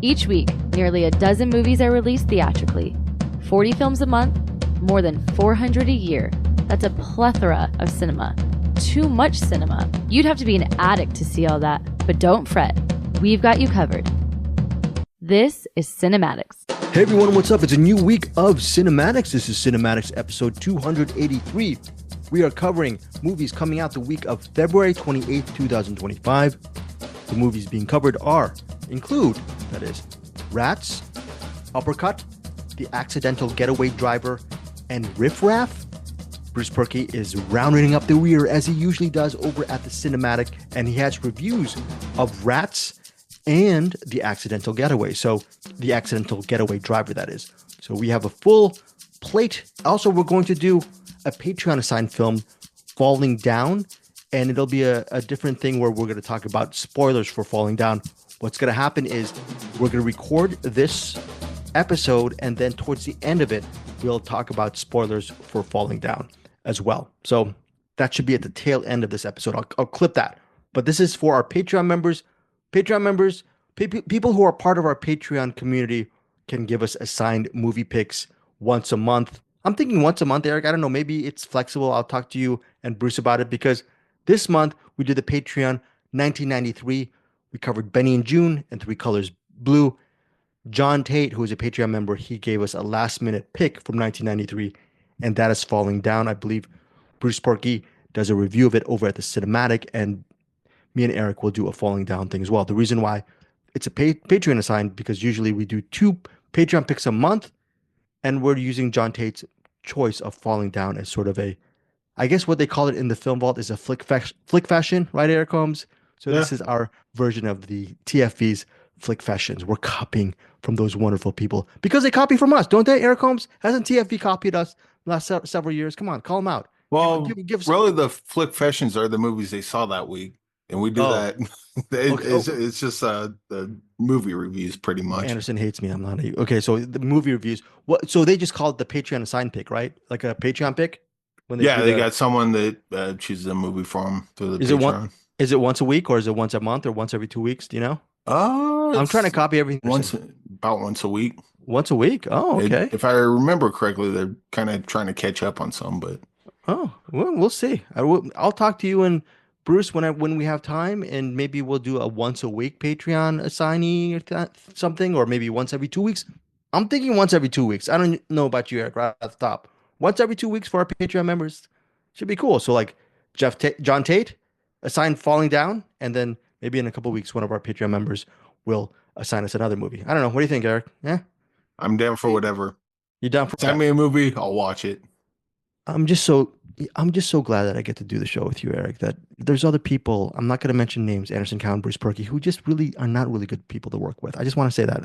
Each week, nearly a dozen movies are released theatrically. 40 films a month, more than 400 a year. That's a plethora of cinema. Too much cinema. You'd have to be an addict to see all that, but don't fret. We've got you covered. This is CinemAddicts. Hey everyone, what's up? It's a new week of CinemAddicts. This is CinemAddicts episode 283. We are covering movies coming out the week of February 28th, 2025. The movies being covered include Rats, Uppercut, The Accidental Getaway Driver, and Riff Raff. Bruce Purkey is rounding up the rear as he usually does over at the Cinem-Attic, and he has reviews of Rats and The Accidental Getaway. So The Accidental Getaway Driver, that is. So we have a full plate. Also, we're going to do a Patreon assigned film, Falling Down, and it'll be a different thing where we're going to talk about spoilers for Falling Down. What's going to happen is we're going to record this episode, and then towards the end of it, we'll talk about spoilers for Falling Down as well. So that should be at the tail end of this episode. I'll clip that. But this is for our Patreon members. Patreon members, people who are part of our Patreon community can give us assigned movie picks once a month. I'm thinking once a month, Eric. I don't know. Maybe it's flexible. I'll talk to you and Bruce about it, because this month we did the Patreon 1993. We covered Benny and June and Three Colors Blue. John Tate, who is a Patreon member, he gave us a last minute pick from 1993, and that is Falling Down. I believe Bruce Purkey does a review of it over at the Cinem-Attic, and me and Eric will do a Falling Down thing as well. The reason why it's a Patreon assigned, because usually we do 2 Patreon picks a month, and we're using John Tate's choice of Falling Down as sort of a, I guess what they call it in the film vault is a flick fashion, right, Eric Holmes? So yeah. This is our version of the TFV's flick fashions. We're copying from those wonderful people because they copy from us, don't they, Eric Holmes? Hasn't TFV copied us last several years? Come on, call them out. Well, really, the flick fashions are the movies they saw that week, and we do that. It's just the movie reviews, pretty much. Anderson hates me. I'm not. Okay, so the movie reviews. What? So they just call it the Patreon assigned pick, right? Like a Patreon pick. When they got someone that chooses a movie for them through the Patreon. Is it once a week, or is it once a month, or once every 2 weeks? Do you know? I'm trying to copy everything. About once a week. Once a week? Oh, okay. If I remember correctly, they're kind of trying to catch up on some, but well, we'll see. I'll talk to you and Bruce when we have time, and maybe we'll do a once a week Patreon assignee or something, or maybe once every 2 weeks. I'm thinking once every 2 weeks. I don't know about you, Eric. Right at the top, once every 2 weeks for our Patreon members should be cool. So like John Tate assigned Falling Down, and then maybe in a couple of weeks, one of our Patreon members will assign us another movie. I don't know. What do you think, Eric? Yeah, I'm down for whatever. You down for? Send me a movie, I'll watch it. I'm just so glad that I get to do the show with you, Eric. That there's other people, I'm not going to mention names, Anderson Cowan, Bruce Purkey, who just really are not really good people to work with. I just want to say that.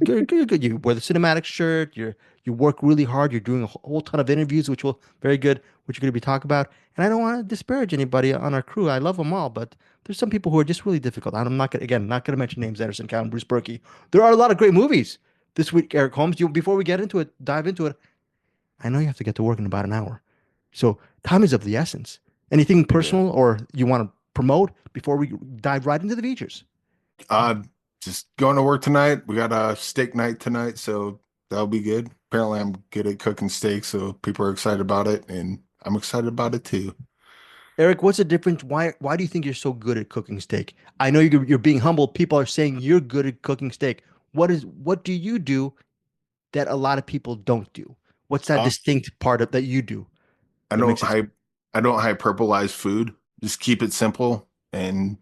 You're good. You wear the Cinematic shirt. You work really hard. You're doing a whole ton of interviews, which will very good, which you're going to be talking about. And I don't want to disparage anybody on our crew. I love them all, but there's some people who are just really difficult. I'm not going to mention names, Anderson Cowan, Bruce Purkey. There are a lot of great movies this week, Eric Holmes. Before we dive into it, I know you have to get to work in about an hour. So time is of the essence. Anything personal or you want to promote before we dive right into the features? Just going to work tonight. We got a steak night tonight, so that'll be good. Apparently I'm good at cooking steak, so people are excited about it, and I'm excited about it too. Eric, what's the difference? Why do you think you're so good at cooking steak? I know you're being humble. People are saying you're good at cooking steak. What do you do that a lot of people don't do? What's that distinct part of that you do? I don't hyperbolize food. Just keep it simple, and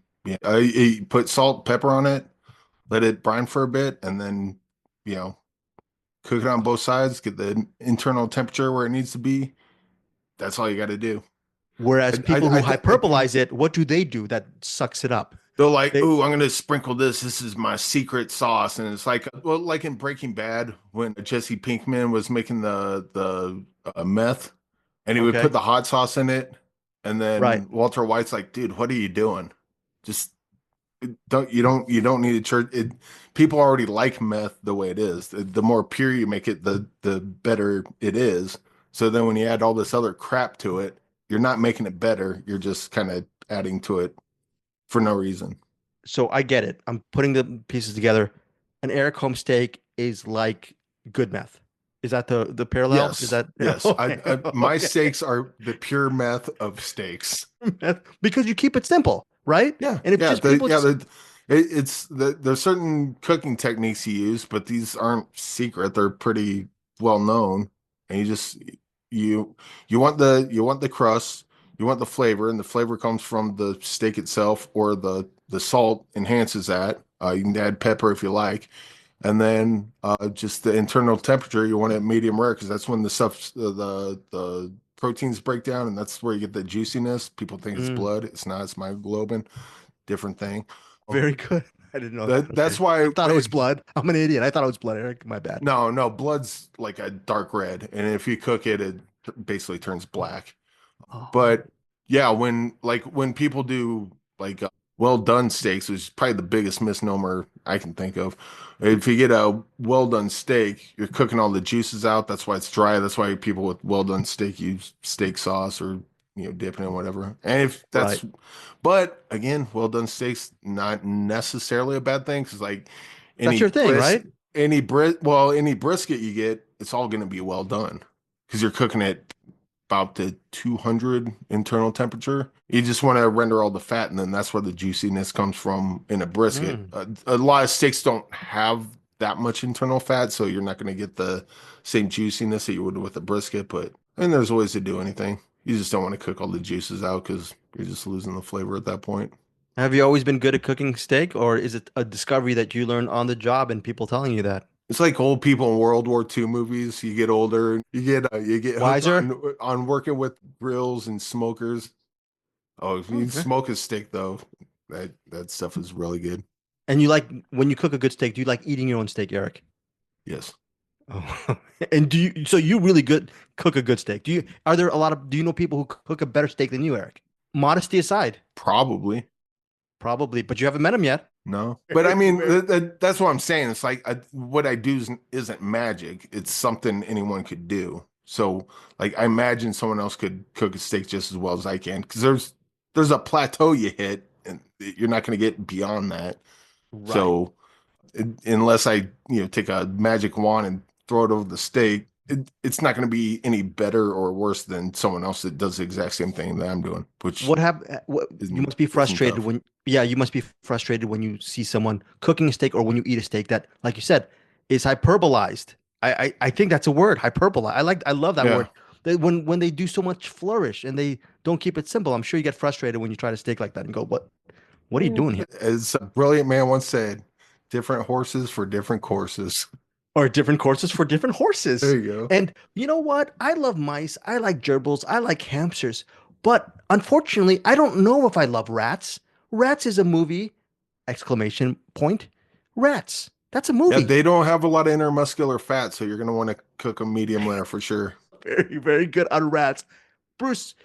I put salt, pepper on it, let it brine for a bit, and then cook it on both sides. Get the internal temperature where it needs to be. That's all you got to do. Whereas people who hyperbolize it, what do they do that sucks it up? They're like, "Ooh, I'm going to sprinkle this. This is my secret sauce." And it's like, well, like in Breaking Bad, when Jesse Pinkman was making the meth. And he would put the hot sauce in it, and then Walter White's like, "Dude, what are you doing? Just you don't need to church it." People already like meth the way it is. The more pure you make it, the better it is. So then when you add all this other crap to it, you're not making it better. You're just kind of adding to it for no reason. So I get it. I'm putting the pieces together. an Eric Holmes steak is like good meth. Is that the parallel? Is Yes, that yes. okay? My Okay. steaks are the pure meth of steaks. Because you keep it simple, right? Yeah, And if yeah, just people just there's certain cooking techniques you use, but these aren't secret. They're pretty well known, and you you want the crust, you want the flavor, and the flavor comes from the steak itself, or the salt enhances that. You can add pepper if you like, and then just the internal temperature. You want it medium rare because that's when the stuff the proteins break down, and that's where you get the juiciness. People think it's mm, blood. It's not. It's myoglobin. Different thing. very good. I didn't know that. That's Okay. why I thought it was blood. I'm an idiot. I thought it was blood, Eric. My bad. no, blood's like a dark red, and if you cook it, it basically turns black. Oh, But yeah, when people do like well done steaks, which is probably the biggest misnomer I can think of. If you get a well done steak, you're cooking all the juices out. That's why it's dry. That's why people with well done steak use steak sauce or dip it in whatever. And if right. that's, but again, well done steaks not necessarily a bad thing because like That's any your thing, bris right? any brisket you get, it's all going to be well done because you're cooking it about the 200 internal temperature. You just want to render all the fat, and then that's where the juiciness comes from in a brisket. Mm. A lot of steaks don't have that much internal fat, so you're not going to get the same juiciness that you would with a brisket. But and there's ways to do anything. You just don't want to cook all the juices out because you're just losing the flavor at that point. Have you always been good at cooking steak, or is it a discovery that you learned on the job and people telling you that? It's like old people in World War II movies. You get older, you get hooked Wiser? on working with grills and smokers. Oh, if you Okay. smoke a steak though, that stuff is really good. And you like when you cook a good steak, do you like eating your own steak, Eric? Yes, Oh. And so you really good cook a good steak? Are there a lot of do you know people who cook a better steak than you, Eric? Modesty aside, probably probably, but you haven't met him yet. no, but I Very, mean very. that's what I'm saying. It's like what I do isn't magic. It's something anyone could do. So like I imagine someone else could cook a steak just as well as I can because there's a plateau you hit and you're not going to get beyond that. Right. So unless I, take a magic wand and throw it over the steak, it's not going to be any better or worse than someone else that does the exact same thing that I'm doing, which What you isn't must be isn't frustrated tough. when yeah, you must be frustrated when you see someone cooking a steak or when you eat a steak that, like you said, is hyperbolized. I think that's a word, hyperbola. I love that Yeah. word. When they do so much flourish and they don't keep it simple, I'm sure you get frustrated when you try to steak like that and go, what are you doing here? As a brilliant man once said, different horses for different courses. Or different courses for different There horses. you go. And you know what? I love mice. I like gerbils. I like hamsters. But unfortunately, I don't know if I love rats. Rats is a movie! Exclamation point. Rats. That's a Yeah, movie. they don't have a lot of intermuscular fat, so you're going to want to cook them medium rare for sure. Very, very good on rats. Bruce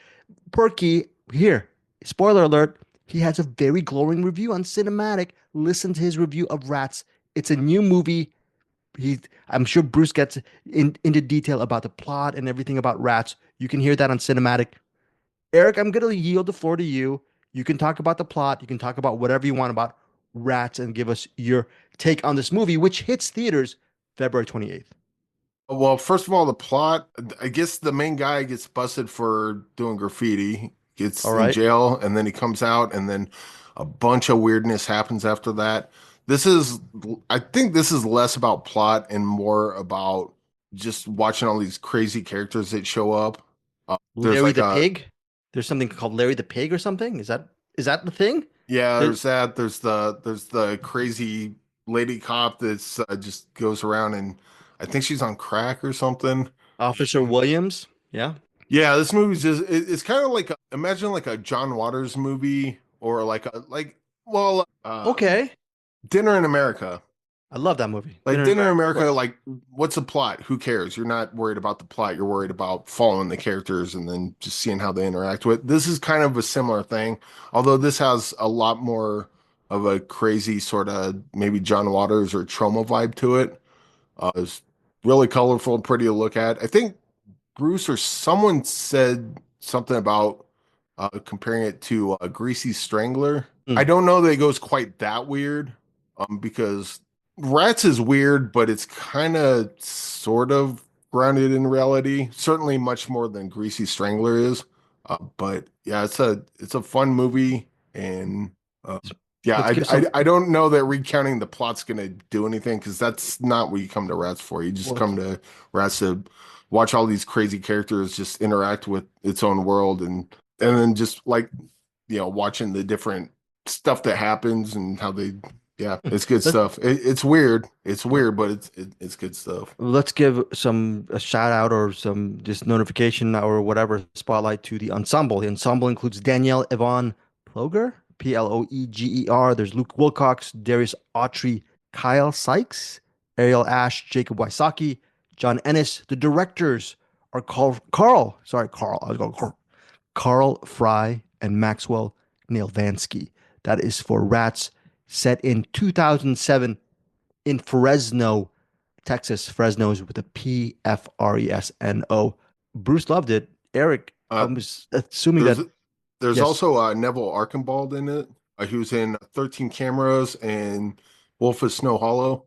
Purkey, here, spoiler alert, he has a very glowing review on Cinematic. Listen to his review of Rats. It's a new movie. I'm sure Bruce gets into detail about the plot and everything about Rats. You can hear that on Cinematic. Eric, I'm going to yield the floor to you. You can talk about the plot. You can talk about whatever you want about Rats and give us your take on this movie, which hits theaters February 28th. Well, first of all, the plot, I guess the main guy gets busted for doing graffiti, gets All in right. jail, and then he comes out, and then a bunch of weirdness happens after that. This is, I think this is less about plot and more about just watching all these crazy characters that show up. There's Larry like the a, Pig. There's something called Larry the Pig or something. Is that the thing? yeah, The there's that. There's the crazy lady cop that's just goes around and I think she's on crack or something. Officer Williams. Yeah. Yeah, this movie's just it's kind of like imagine like a John Waters movie or Okay. Dinner in America. I love that movie. Like Dinner in Dinner in America, of America, course. like what's the plot? Who cares? You're not worried about the plot. You're worried about following the characters and then just seeing how they interact with. This is kind of a similar thing, although this has a lot more of a crazy sort of maybe John Waters or Trauma vibe to it. It's really colorful and pretty to look at. I think Bruce or someone said something about comparing it to Greasy Strangler. I Mm. don't know that it goes quite that weird because Rats is weird, but it's kind of sort of grounded in reality. Certainly much more than Greasy Strangler is. But yeah, it's a fun movie, and uh, yeah, Let's give some. I don't know that recounting the plot's gonna do anything because that's not what you come to Rats for. You just Well, come to Rats to watch all these crazy characters just interact with its own world, and then just like watching the different stuff that happens and how they yeah, it's good let's stuff. It's weird. It's weird, but it's good stuff. let's give a shout out or some just notification or whatever spotlight to the ensemble. The ensemble includes Danielle Yvonne Ploger, Ploeger. There's Luke Wilcox, Darius Autry, Kyle Sykes, Ariel Ash, Jacob Wysocki, John Ennis. The directors are Carl. I was going Carl Fry and Maxwell Neilvansky. That is for Rats, set in 2007 in Fresno, Texas. Fresno is with a Pfresno. Bruce loved it. Eric, I Uh, was assuming there's that, there's yes. also Neville Arkenbald in it. He was in 13 Cameras and Wolf of Snow Hollow.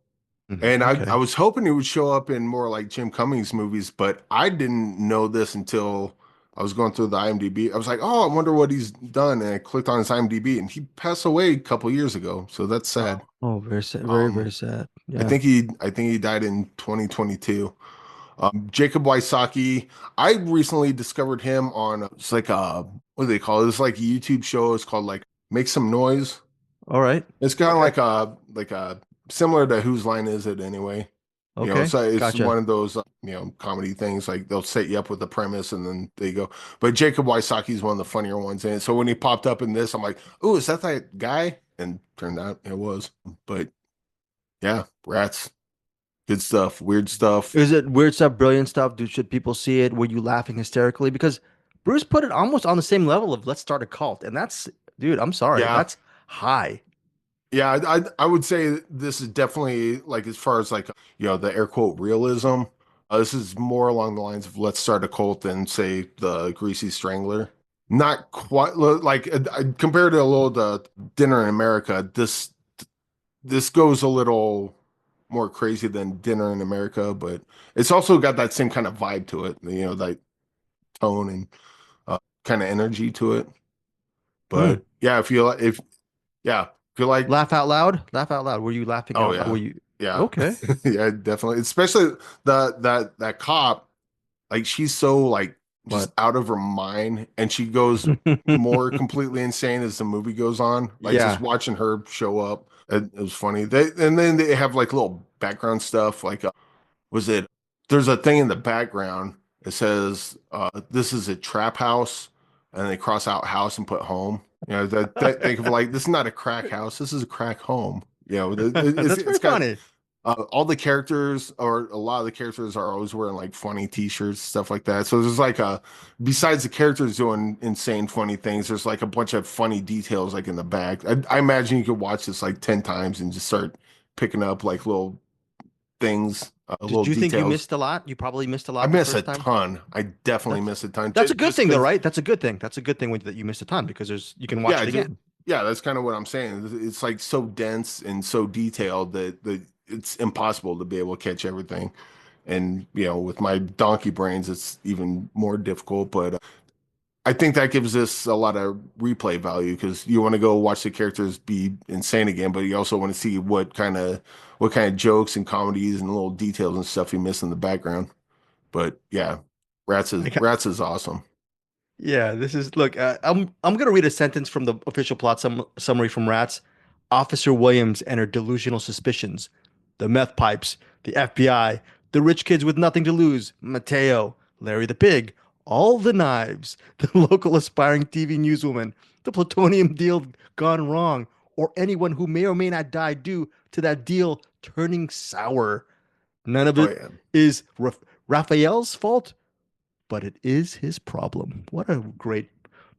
And I Okay. was hoping he would show up in more like Jim Cummings movies, but I didn't know this until I was going through the IMDb. I was like, oh, I wonder what he's done. And I clicked on his IMDb and he passed away a couple years ago. So that's sad. Oh, very sad. Very, Um, very sad. I Yeah. think he died in 2022. Jacob Wysocki, I recently discovered him on it's like what do they call it? It's like a YouTube show. It's called like Make Some Noise. All right. It's kind of Okay. like a similar to Whose Line Is It Anyway? Okay. So it's Gotcha. one of those comedy things. Like they'll set you up with the premise and then they go. But Jacob Wysocki is one of the funnier ones in it. So when he popped up in this, I'm like, oh, is that guy? And turned out it was. But yeah, Rats, good stuff, weird stuff. Is it weird stuff, brilliant stuff? Should people see it? Were you laughing hysterically? Because Bruce put it almost on the same level of Let's Start a Cult. And that's, dude, I'm sorry. Yeah, That's high. yeah, I would say this is definitely like as far as like the air quote realism. This is more along the lines of Let's Start a Cult than say the Greasy Strangler. Not quite like compared to a little the Dinner in America. This goes a little more crazy than Dinner in America, but it's also got that same kind of vibe to it. That tone and kind of energy to it. Hmm. But yeah, if yeah, if you like. Laugh out loud. Laugh out loud. Were you laughing Oh out loud? Were yeah. you Yeah. okay? Yeah, definitely. Especially that cop, like she's so like just But out of her mind and she goes more completely insane as the movie goes on. Like just yeah. watching her show up. It was funny. And then they have like little background stuff like was it there's a thing in the background. It says this is a trap house and they cross out house and put home. That think of like this is not a crack house. This is a crack home. That's It's very got funny. all the characters or a lot of the characters are always wearing like funny t-shirts, stuff like that. So there's like besides the characters doing insane funny things, there's like a bunch of funny details like in the back. I imagine you could watch this like 10 times and just start picking up like little things, little Did you think you details. missed a lot? You probably missed a I lot the miss a first time. ton. I definitely That's miss a ton. that's a good Just thing though, because, right? That's a good thing. That's a good thing that you missed a ton because you can watch yeah, it again. yeah, that's kind of what I'm saying. It's like so dense and so detailed that it's impossible to be able to catch everything. And with my donkey brains, it's even more difficult. But I think that gives this a lot of replay value because you want to go watch the characters be insane again, but you also want to see what kind of jokes and comedies and little details and stuff you miss in the background. But yeah, I got, Rats is awesome. yeah, this is look. I'm gonna read a sentence from the official plot summary from Rats. Officer Williams and her delusional suspicions, the meth pipes, the FBI, the rich kids with nothing to lose, Mateo, Larry the pig, all the knives, the local aspiring TV newswoman, the plutonium deal gone wrong, or anyone who may or may not die due to that deal turning sour. None of Oh it yeah, is Raphael's fault, but it is his problem. What a great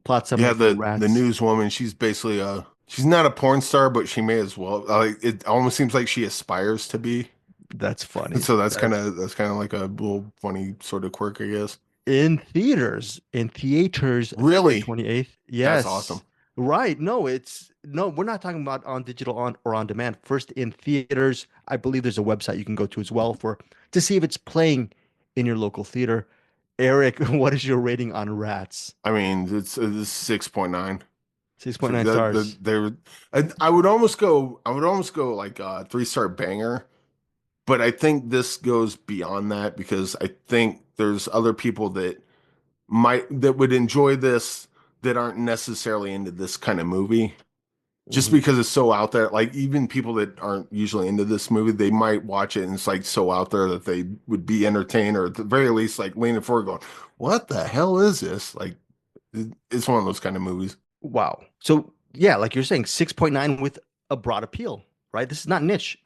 plot summary yeah. for The Rats. newswoman, she's basically she's not a porn star, but she may as well. Like it almost seems like she aspires to be. That's funny. So That's that's kind of like a little funny sort of quirk, I guess. in theaters, February Really, 28th. that's awesome. Yes. Right. No, it's No, we're not talking about on digital on or on demand. First in theaters. I believe there's a website you can go to as well for to see if it's playing in your local theater. Eric, what is your rating on Rats? I mean, it's 6.9. So 6.9 stars. I would almost go like a 3-star banger, but I think this goes beyond that because I think there's other people that would enjoy this that aren't necessarily into this kind of movie. Just Mhm. because it's so out there, like even people that aren't usually into this movie, they might watch it and it's like so out there that they would be entertained or at the very least like leaning forward going, what the hell is this? Like it's one of those kind of movies. Wow. So yeah, like you're saying, 6.9 with a broad appeal, right? This is not niche.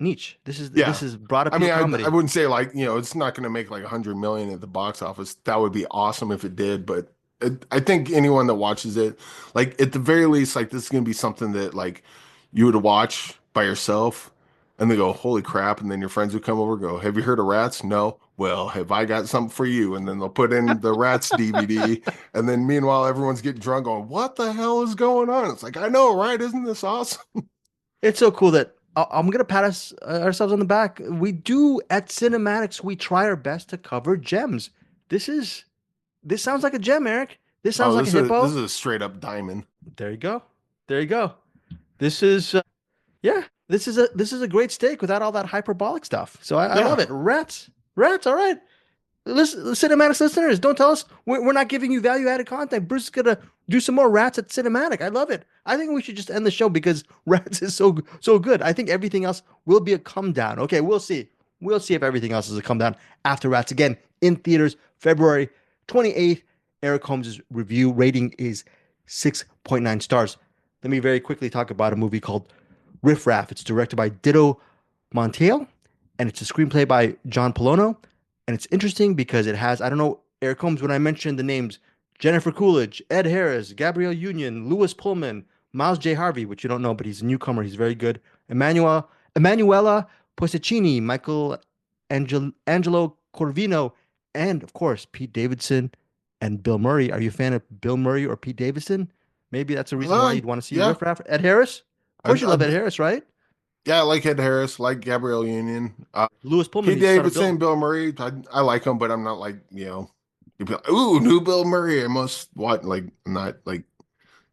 This Yeah. is broad I appeal mean, I comedy. wouldn't say like, it's not going to make like 100 million at the box office. That would be awesome if it did, but I think anyone that watches it, like at the very least, like this is going to be something that like you would watch by yourself and they go, holy crap. And then your friends would come over and go, have you heard of Rats? No. Well, have I got something for you? And then they'll put in the Rats DVD. And then meanwhile, everyone's getting drunk going, what the hell is going on? It's like, I know, right? Isn't this awesome? It's so cool that I'm gonna pat us ourselves on the back. We do at Cinematics, we try our best to cover gems. This is this sounds like a gem, Eric. This sounds Oh, like a this hippo. is a straight up diamond. There you go. There you go. This is yeah. This is a great steak without all that hyperbolic stuff. So I Yeah. love it. Rats. All right. Listen, Cinematics listeners, don't tell us we're not giving you value added content. Bruce is gonna do some more Rats at Cinematic. I love it. I think we should just end the show because Rats is so good. I think everything else will be a come down. Okay, we'll see. We'll see if everything else is a come down after Rats again in theaters February 28th. Eric Holmes' review rating is 6.9 stars. Let me very quickly talk about a movie called Riff Raff. It's directed by Ditto Montiel, and it's a screenplay by John Polono. And it's interesting because it has, I don't know, Eric Holmes, when I mentioned the names Jennifer Coolidge, Ed Harris, Gabrielle Union, Lewis Pullman, Miles J. Harvey, which you don't know, but he's a newcomer. He's very good. Emanuela Posicini, Angelo Corvino, and of course, Pete Davidson and Bill Murray. Are you a fan of Bill Murray or Pete Davidson? Maybe that's a reason why you'd want to see Yeah. Riff Raff. Ed Harris? Of I, course you I, love Ed Harris, right? yeah, I like Ed Harris, like Gabrielle Union. Lewis Pullman, Pete he's the son of Davidson, Bill. Bill Murray. I like them, but I'm not like, you'd be like, ooh, new Bill Murray. I must what like I'm not like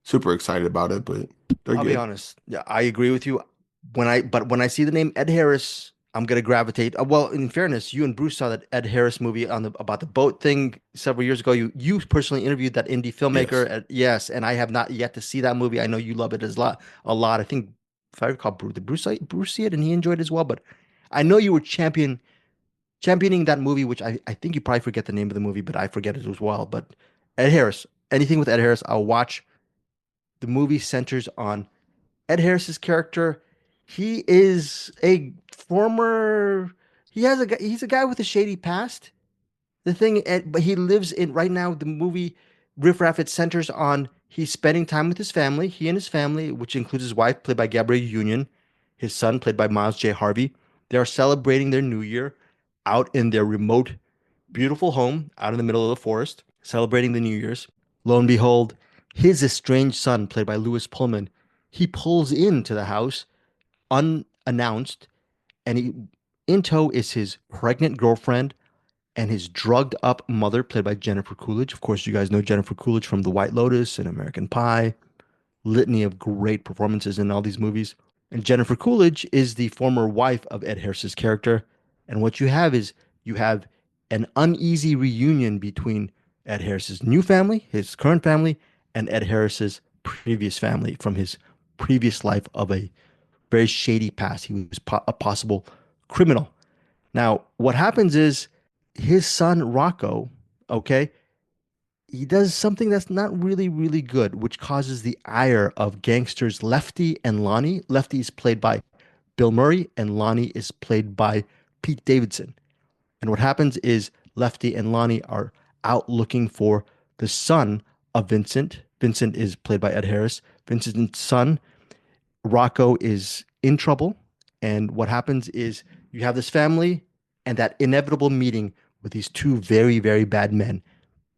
super excited about it, but they're I'll be good. honest. Yeah, I agree with you. When I see the name Ed Harris, I'm gonna gravitate. Well, in fairness, you and Bruce saw that Ed Harris movie on the about the boat thing several years ago. You personally interviewed that indie filmmaker. Yes. Yes, and I have not yet to see that movie. I know you love it as a lot. I think if I recall, did Bruce see it and he enjoyed it as well? But I know you were championing that movie, which I think you probably forget the name of the movie, but I forget it as well. But Ed Harris, anything with Ed Harris, I'll watch. The movie centers on Ed Harris's character. He is a former. He's a guy with a shady past. The thing, but he lives in right now. The movie Riff Raff, it centers on he's spending time with his family. He and his family, which includes his wife, played by Gabrielle Union, his son, played by Miles J. Harvey. They are celebrating their New Year out in their remote, beautiful home out in the middle of the forest, celebrating the New Year's. Lo and behold, his estranged son, played by Lewis Pullman, he pulls into the house unannounced, and in tow is his pregnant girlfriend and his drugged up mother, played by Jennifer Coolidge. Of course, you guys know Jennifer Coolidge from The White Lotus and American Pie, litany of great performances in all these movies. And Jennifer Coolidge is the former wife of Ed Harris's character. And what you have is you have an uneasy reunion between Ed Harris's new family, his current family, and Ed Harris's previous family from his previous life of a very shady past. He was a possible criminal. Now, what happens is his son Rocco, okay, he does something that's not really good, which causes the ire of gangsters Lefty and Lonnie. Lefty is played by Bill Murray, and Lonnie is played by Pete Davidson. And what happens is Lefty and Lonnie are out looking for the son of Vincent. Vincent is played by Ed Harris. Vincent's son, Rocco, is in trouble. And what happens is you have this family and that inevitable meeting with these two very bad men,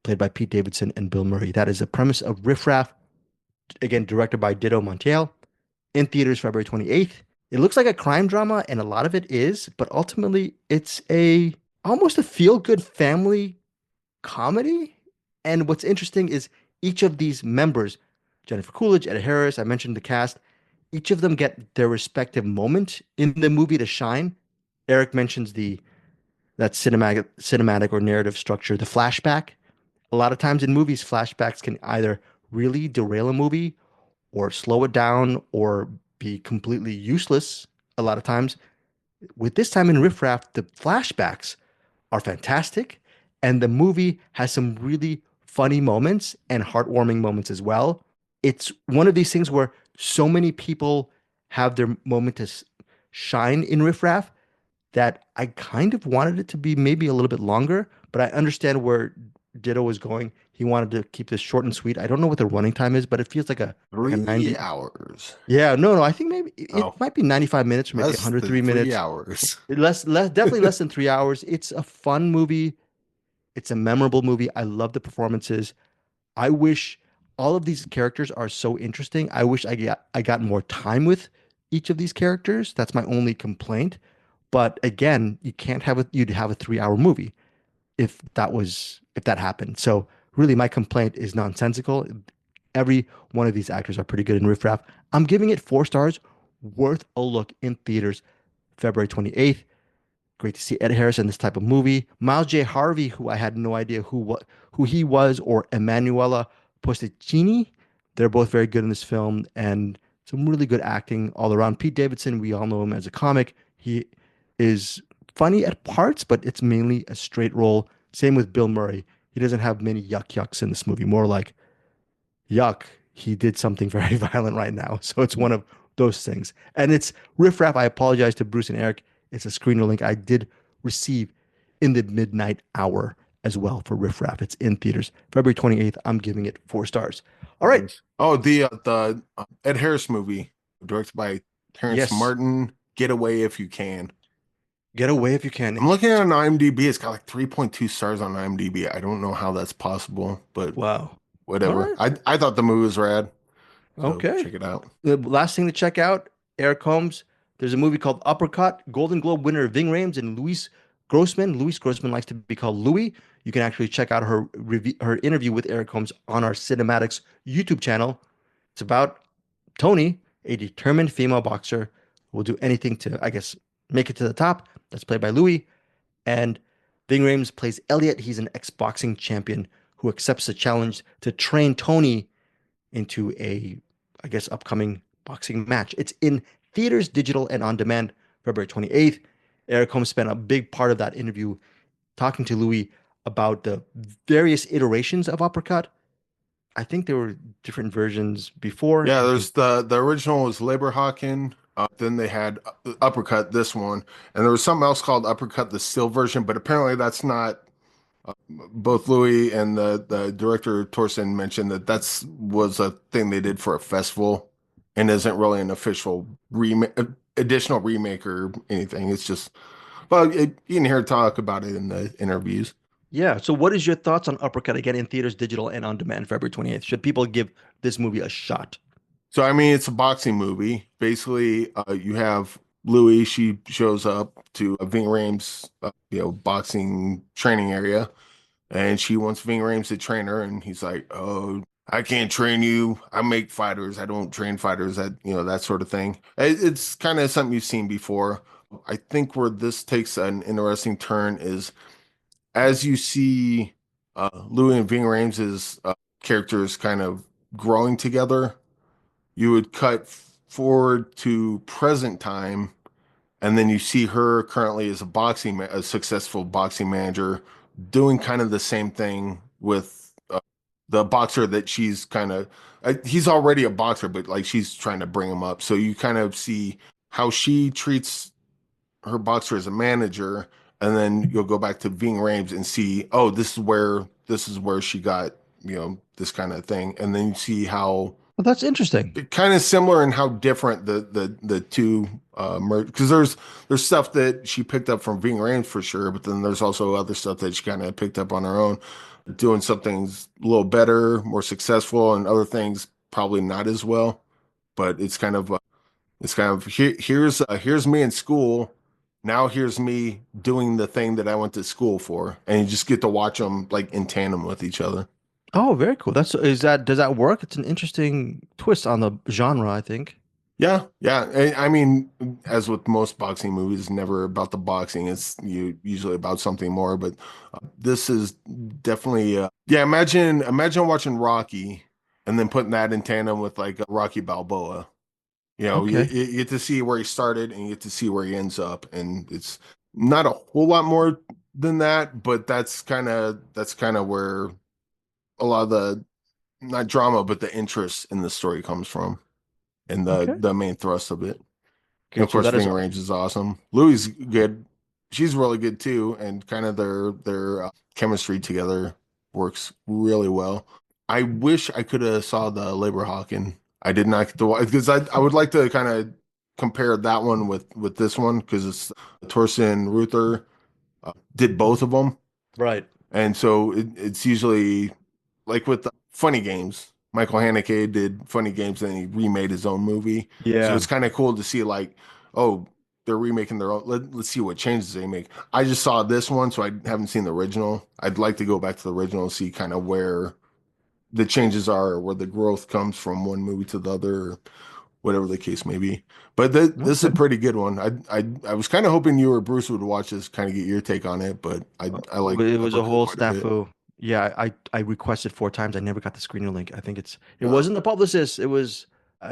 played by Pete Davidson and Bill Murray. That is the premise of Riff Raff, again, directed by Ditto Montiel. in theaters February 28th. It looks like a crime drama, and a lot of it is, but ultimately it's a almost a feel-good family comedy. And what's interesting is each of these members, Jennifer Coolidge, Ed Harris, I mentioned the cast, each of them get their respective moment in the movie to shine. Eric mentions the that cinematic or narrative structure, the flashback. A lot of times in movies, flashbacks can either really derail a movie or slow it down or be completely useless a lot of times. With this time in Riff Raff, the flashbacks are fantastic, and the movie has some really funny moments and heartwarming moments as well. It's one of these things where so many people have their moment to shine in Riff Raff that I kind of wanted it to be maybe a little bit longer, but I understand where Ditto was going. He wanted to keep this short and sweet. I don't know what the running time is, but it feels like a 3 90. hours. Yeah, no, I think maybe it Oh, might be 95 minutes or maybe less than 103 three minutes. hours. Definitely less than 3 hours. It's a fun movie. It's a memorable movie. I love the performances. I wish all of these characters are so interesting. I wish I got more time with each of these characters. That's my only complaint. But again, you'd have a 3 hour movie if that happened. So really my complaint is nonsensical. Every one of these actors are pretty good in Riff Raff. I'm giving it 4 stars, worth a look in theaters February 28th. Great to see Ed Harris in this type of movie. Miles J. Harvey, who I had no idea who he was, or Emanuela Posticini. They're both very good in this film and some really good acting all around. Pete Davidson, we all know him as a comic. He is funny at parts, but it's mainly a straight role. Same with Bill Murray. He doesn't have many yucks in this movie, more like yuck, he did something very violent right now. So it's one of those things. And it's Riff Raff. I apologize to Bruce and Eric. It's a screener link I did receive in the midnight hour as well for Riff Raff. It's in theaters February 28th. I'm giving it 4 stars. All right. Oh, the Ed Harris movie directed by Terrence Yes. Martin, Getaway if you can. Get away if you can. I'm looking at an IMDb. It's got like 3.2 stars on IMDb. I don't know how that's possible, but Wow. All whatever. right. I thought the movie was rad. So Okay. check it out. The last thing to check out, Eric Holmes. There's a movie called Uppercut. Golden Globe winner Ving Rhames and Louise Grossman. Louise Grossman likes to be called Louie. You can actually check out her interview with Eric Holmes on our Cinematics YouTube channel. It's about Tony, a determined female boxer who will do anything to, I guess, make it to the top. That's played by Louis. And Ving Rhames plays Elliot. He's an ex-boxing champion who accepts the challenge to train Tony into a, I guess, upcoming boxing match. It's in theaters, digital, and on demand February 28th. Eric Holmes spent a big part of that interview talking to Louis about the various iterations of Uppercut. I think there were different versions before. Yeah, there's the original was Leberhaken. Then they had Uppercut, this one, and there was something else called Uppercut, the still version, but apparently that's not. Both Louis and the director Torsten mentioned that was a thing they did for a festival, and isn't really an official additional remake or anything. It's just, well, you can hear talk about it in the interviews. Yeah. So, what is your thoughts on Uppercut again in theaters, digital, and on demand February 28th? Should people give this movie a shot? So, I mean, it's a boxing movie. Basically, you have Louis. She shows up to Ving Rhames' boxing training area, and she wants Ving Rhames to train her, and he's like, "Oh, I can't train you. I make fighters. I don't train fighters." That sort of thing. It's kind of something you've seen before. I think where this takes an interesting turn is as you see Louis and Ving Rhames' characters kind of growing together. You would cut forward to present time, and then you see her currently as a successful boxing manager, doing kind of the same thing with the boxer that she's kind of. He's already a boxer, but like she's trying to bring him up. So you kind of see how she treats her boxer as a manager, and then you'll go back to Ving Rhames and see, oh, this is where she got this kind of thing, and then you see how Well, that's interesting. kind of similar in how different the two merge, because there's stuff that she picked up from Ving Rhames for sure, but then there's also other stuff that she kind of picked up on her own, doing something a little better, more successful, and other things probably not as well. But it's kind of It's kind of here's me in school. Now here's me doing the thing that I went to school for, and you just get to watch them like in tandem with each other. Oh, very cool. Does that work? It's an interesting twist on the genre, I think. Yeah, yeah. I mean, as with most boxing movies, it's never about the boxing. It's usually about something more. But this is definitely, yeah. Imagine watching Rocky and then putting that in tandem with like Rocky Balboa. You know, Okay. you get to see where he started and you get to see where he ends up, and it's not a whole lot more than that, but that's kind of where a lot of the not drama, but the interest in the story comes from, and Okay. the main thrust of it. And Okay. of So course, that is Ving Rhames is awesome. Louis good. She's really good too, and kind of their chemistry together works really well. I wish I could have saw the Labor Hawking. I did not get to watch because I would like to kind of compare that one with this one because it's Torsten Ruther did both of them, right. and so it's usually like with the Funny Games. Michael Haneke did Funny Games, and he remade his own movie. So Yeah. it's kind of cool to see like, oh, they're remaking their own. Let's see what changes they make. I just saw this one, so I haven't seen the original. I'd like to go back to the original and see kind of where the changes are, or where the growth comes from one movie to the other, or whatever the case may be. But this is a Okay. pretty good one. I was kind of hoping you or Bruce would watch this, kind of get your take on it, but I like It was a Uppercut whole quite a bit. snafu. Yeah, I requested 4 times. I never got the screener link. I think it Uh, wasn't the publicist. It was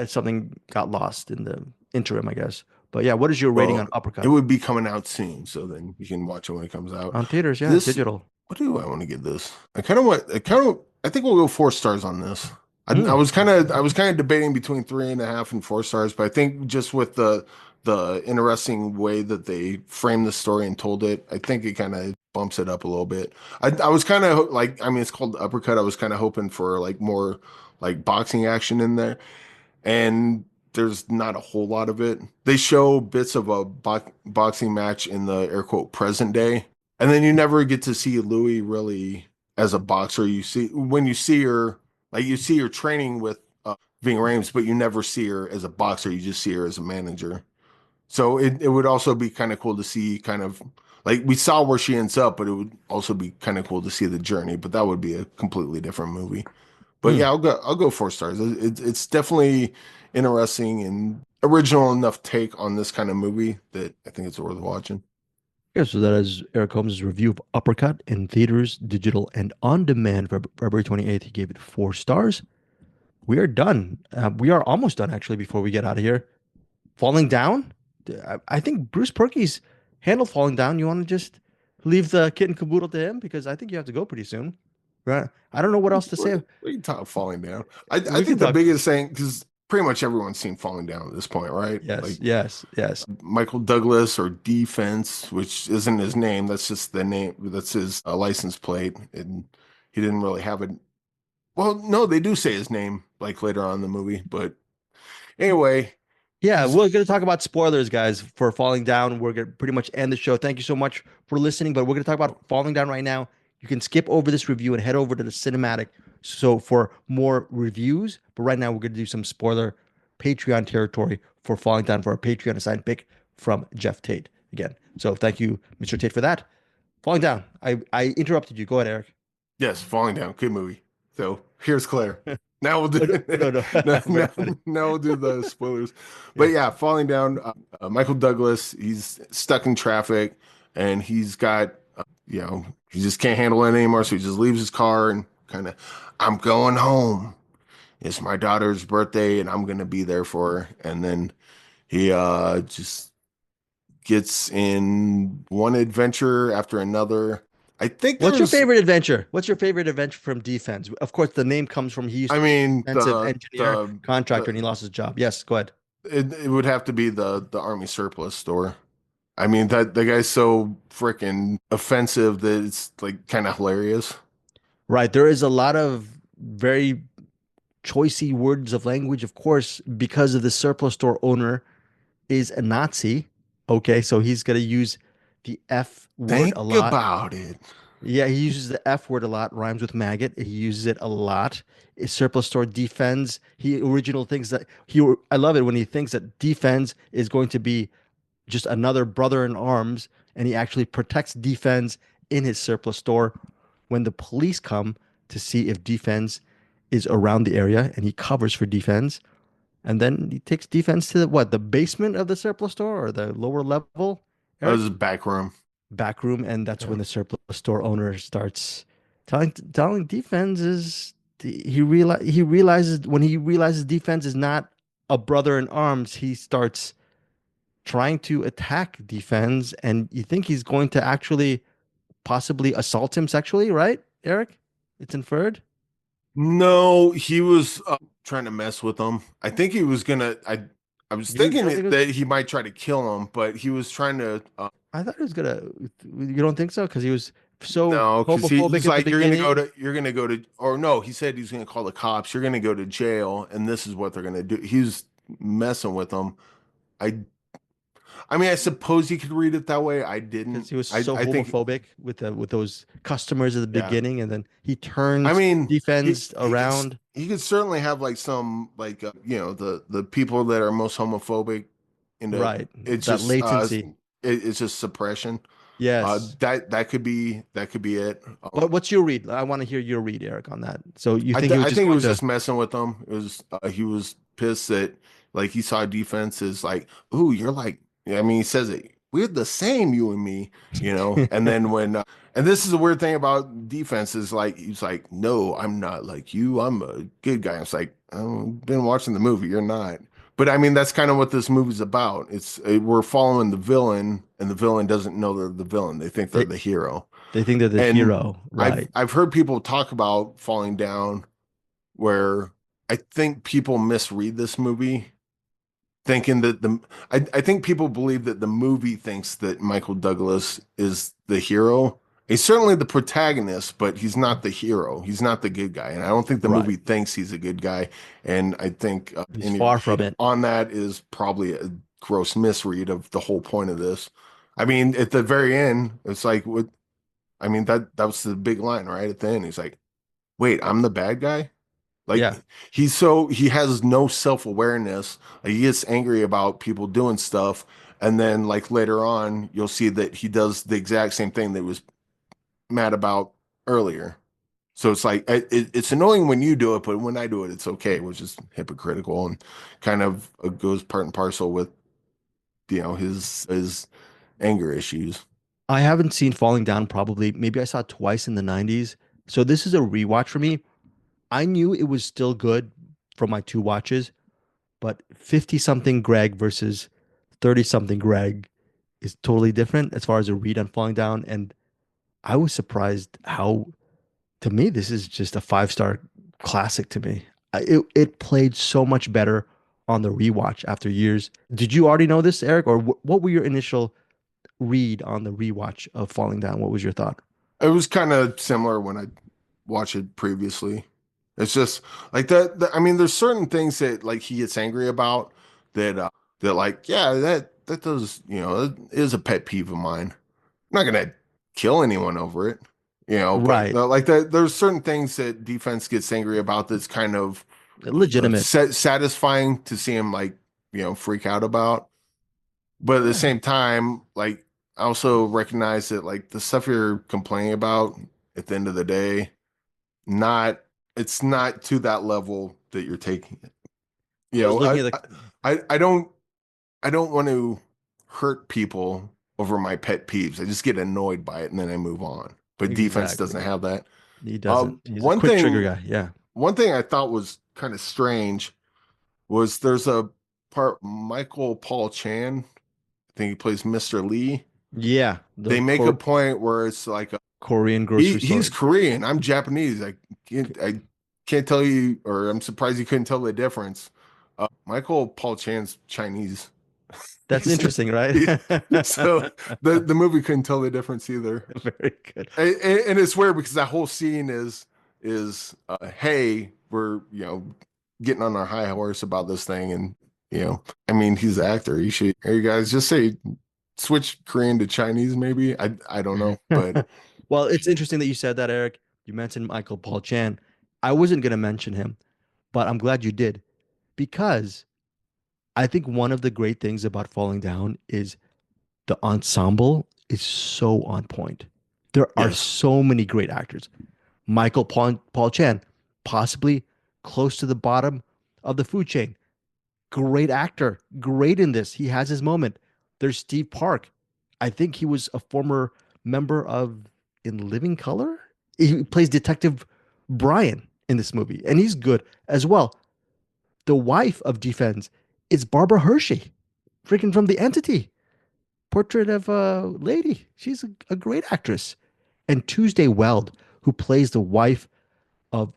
something got lost in the interim, I guess. But yeah, what is your rating Well, on it Uppercut would be coming out soon, so then you can watch it when it comes out. on theaters? Yeah, This, digital. what do I want to give this? I think we'll go 4 stars on this. Mm, I was kind of debating between 3.5 and 4 stars, but I think just with the interesting way that they framed the story and told it, I think it kind of bumps it up a little bit. I was kind of like, I mean, it's called Uppercut. I was kind of hoping for like more like boxing action in there, and there's not a whole lot of it. They show bits of a boxing match in the air quote present day, and then you never get to see Louis really as a boxer. You see when you see her, like you see her training with Ving Rhames, but you never see her as a boxer. You just see her as a manager. So it would also be kind of cool to see kind of like we saw where she ends up, but it would also be kind of cool to see the journey. But that would be a completely different movie. But yeah, mm. I'll go 4 stars. It's definitely interesting and original enough take on this kind of movie that I think it's worth watching. Yeah, so that is Eric Holmes' review of Uppercut in theaters, digital, and on demand for February 28th. He gave it 4 stars. We are done. We are almost done, actually, before we get out of here. Falling down? I think Bruce Purkey's handled falling down. You want to just leave the kit and caboodle to him? Because I think you have to go pretty soon. Right. I don't know what else to say. We can talk falling down. I We can think the talk. biggest thing because pretty much everyone's seen falling down at this point, right? Yes, Like yes, yes. Michael Douglas or Defense, which isn't his name. That's just the name. That's his license plate, and he didn't really have it. Well, no, they do say his name like later on in the movie, but anyway, Yeah, he's we're going to talk about spoilers, guys, for Falling Down. We're going to pretty much end the show. Thank you so much for listening, but we're going to talk about Falling Down right now. You can skip over this review and head over to the Cinematic so for more reviews. But right now, we're going to do some spoiler Patreon territory for Falling Down for our Patreon assigned pick from Jeff Tate again. So thank you, Mr. Tate, for that. Falling Down. I interrupted you. Go ahead, Eric. yes, falling down, good movie. So here's Claire. Now we'll No, do no, no. Very funny. now we'll do the spoilers. But Yeah. yeah, falling down. Michael Douglas, he's stuck in traffic, and he's got he just can't handle it anymore. So he just leaves his car and kind of, I'm going home. It's my daughter's birthday, and I'm gonna be there for her. And then he just gets in one adventure after another. I think What's your there's favorite adventure? What's your favorite adventure from Defense? Of course, the name comes from he used I to be mean, a defensive engineer contractor and he the lost his job. Yes, go ahead. it would have to be the army surplus store. I mean that the guy's so freaking offensive that it's like kind of hilarious. Right. There is a lot of very choicey words of language, of course, because of the surplus store owner is a Nazi. Okay, so he's going to use the F word Think a lot. about it. Yeah, he uses the F word a lot, rhymes with maggot. He uses it a lot. His surplus store defends. He original thinks that I love it when he thinks that defense is going to be just another brother in arms, and he actually protects defense in his surplus store when the police come to see if defense is around the area, and he covers for defense. And then he takes defense to the basement of the surplus store or the lower level, That was Eric? his back room. Back room, and that's Yeah. when the surplus store owner starts telling defense is he realizes when he realizes defense is not a brother in arms, he starts trying to attack defense, and you think he's going to actually possibly assault him sexually, right, Eric? It's inferred. No, he was trying to mess with him. I think he was gonna. I was You thinking don't think that he might try to kill him, but he was trying to. I thought he was gonna. You don't think so? Because he was so No, because homophobic he's at the like, beginning. you're gonna go to, or no, he said he's gonna call the cops. You're gonna go to jail, and this is what they're gonna do. He's messing with them. I, I mean, I suppose you could read it that way. I Because didn't. he was so I think, homophobic with those customers at the yeah. beginning, and then he I turns mean, defense around. he could certainly have like some like the people that are most homophobic into Right, it's that just latency. it's just suppression. Yes. That could be it. What's your read? I want to hear your read, Eric, on that. So you think he was I just think it going was to? just messing with them. It was he was pissed that like he saw defense as like, ooh, you're like, I mean, he says it, we're the same, you and me, And then when and this is a weird thing about defense is like he's like, no, I'm not like you. I'm a good guy. It's like, I've been watching the movie. You're not. But I mean, that's kind of what this movie's about. We're following the villain, and the villain doesn't know they're the villain. They think they're They the hero. they think they're the And hero, right? I've heard people talk about falling down where I think people misread this movie, thinking that I think people believe that the movie thinks that Michael Douglas is the hero. He's certainly the protagonist, but he's not the hero. He's not the good guy. And I don't think the Right. movie thinks he's a good guy. And I think He's any far from read it. on that is probably a gross misread of the whole point of this. I mean, at the very end, it's like, what? I mean, that was the big line, right? At the end, he's like, wait, I'm the bad guy? Like Yeah. he has no self-awareness. Like, he gets angry about people doing stuff, and then like later on, you'll see that he does the exact same thing that he was mad about earlier. So it's like it's annoying when you do it, but when I do it, it's okay, which is hypocritical and kind of goes part and parcel with his anger issues. I haven't seen Falling Down probably. Maybe I saw it twice in the 90s. So this is a rewatch for me. I knew it was still good from my two watches, but 50 something Greg versus 30 something Greg is totally different as far as a read on Falling Down. And I was surprised how, to me, this is just a 5-star classic to me. It played so much better on the rewatch after years. Did you already know this, Eric, or what were your initial read on the rewatch of Falling Down? What was your thought? It was kind of similar when I watched it previously. It's just like I mean, there's certain things that like he gets angry about that that like, yeah, that does, it is a pet peeve of mine. I'm not gonna kill anyone over it, but Right. like that there's certain things that defense gets angry about that's kind of Legitimate. satisfying to see him like, freak out about. But at the Yeah. same time, like, I also recognize that like the stuff you're complaining about at the end of the day, not it's not to that level that you're taking it. I was looking at the I I don't want to hurt people over my pet peeves. I just get annoyed by it and then I move on. But defense exactly. doesn't have that. He doesn't. He's a One quick trigger thing guy. Yeah. one thing I thought was kind of strange was there's a part Michael Paul Chan, I think he plays Mr. Lee. Yeah. They make a point where it's like Korean grocery he's store. Korean. I'm Japanese. I can't tell you, or I'm surprised you couldn't tell the difference. Michael Paul Chan's Chinese. That's interesting, right? So the movie couldn't tell the difference either. Very good. And it's weird because that whole scene is hey, we're getting on our high horse about this thing, and I mean, he's the actor. You should, hey, you guys, just say switch Korean to Chinese, maybe. I don't know, but Well, it's interesting that you said that, Eric. You mentioned Michael Paul Chan. I wasn't going to mention him, but I'm glad you did because I think one of the great things about Falling Down is the ensemble is so on point. There are Yes. so many great actors. Paul Chan, possibly close to the bottom of the food chain. Great actor, great in this. He has his moment. There's Steve Park. I think he was a former member of In Living Color. He plays Detective Brian in this movie, and he's good as well. The wife of Defense is Barbara Hershey, freaking from The Entity, Portrait of a Lady. She's a great actress. And Tuesday Weld, who plays the wife of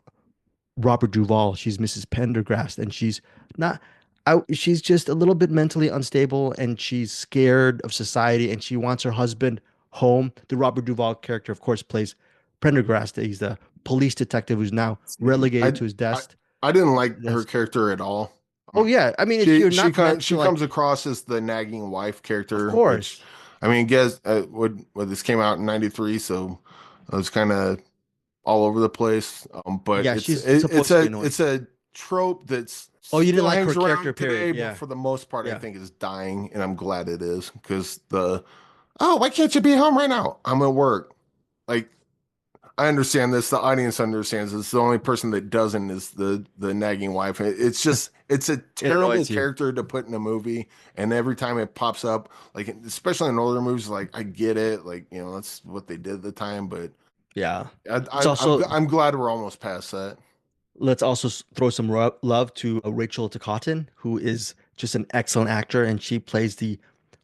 Robert Duvall. She's Mrs. Pendergrast, and she's not out. She's just a little bit mentally unstable, and she's scared of society, and she wants her husband home. The Robert Duvall character, of course, plays Pendergrast. He's the police detective who's now relegated I, to his I desk. I didn't like her Desk. character at all. Oh yeah, I mean, if you're She not meant comes to she like, comes across as the nagging wife of character, which course, I mean, guess what this came out in '93, so it was kind of all over the place. But yeah, she's supposed to be annoying. it's a trope that's Oh, you didn't still like her hangs character, around period. today, but Yeah, for the most part, I yeah. think is dying, and I'm glad it is because the oh, why can't you be home right now? I'm at work. Like I understand this. The audience understands this. The only person that doesn't is the nagging wife. It's just it's a It terrible annoys you. character to put in a movie, and every time it pops up, like especially in older movies, like I get it, like you know that's what they did at the time, but Yeah. I, It's I, I'm also I'm glad we're almost past that. Let's also throw some love to Rachel Ticotin, who is just an excellent actor, and she plays the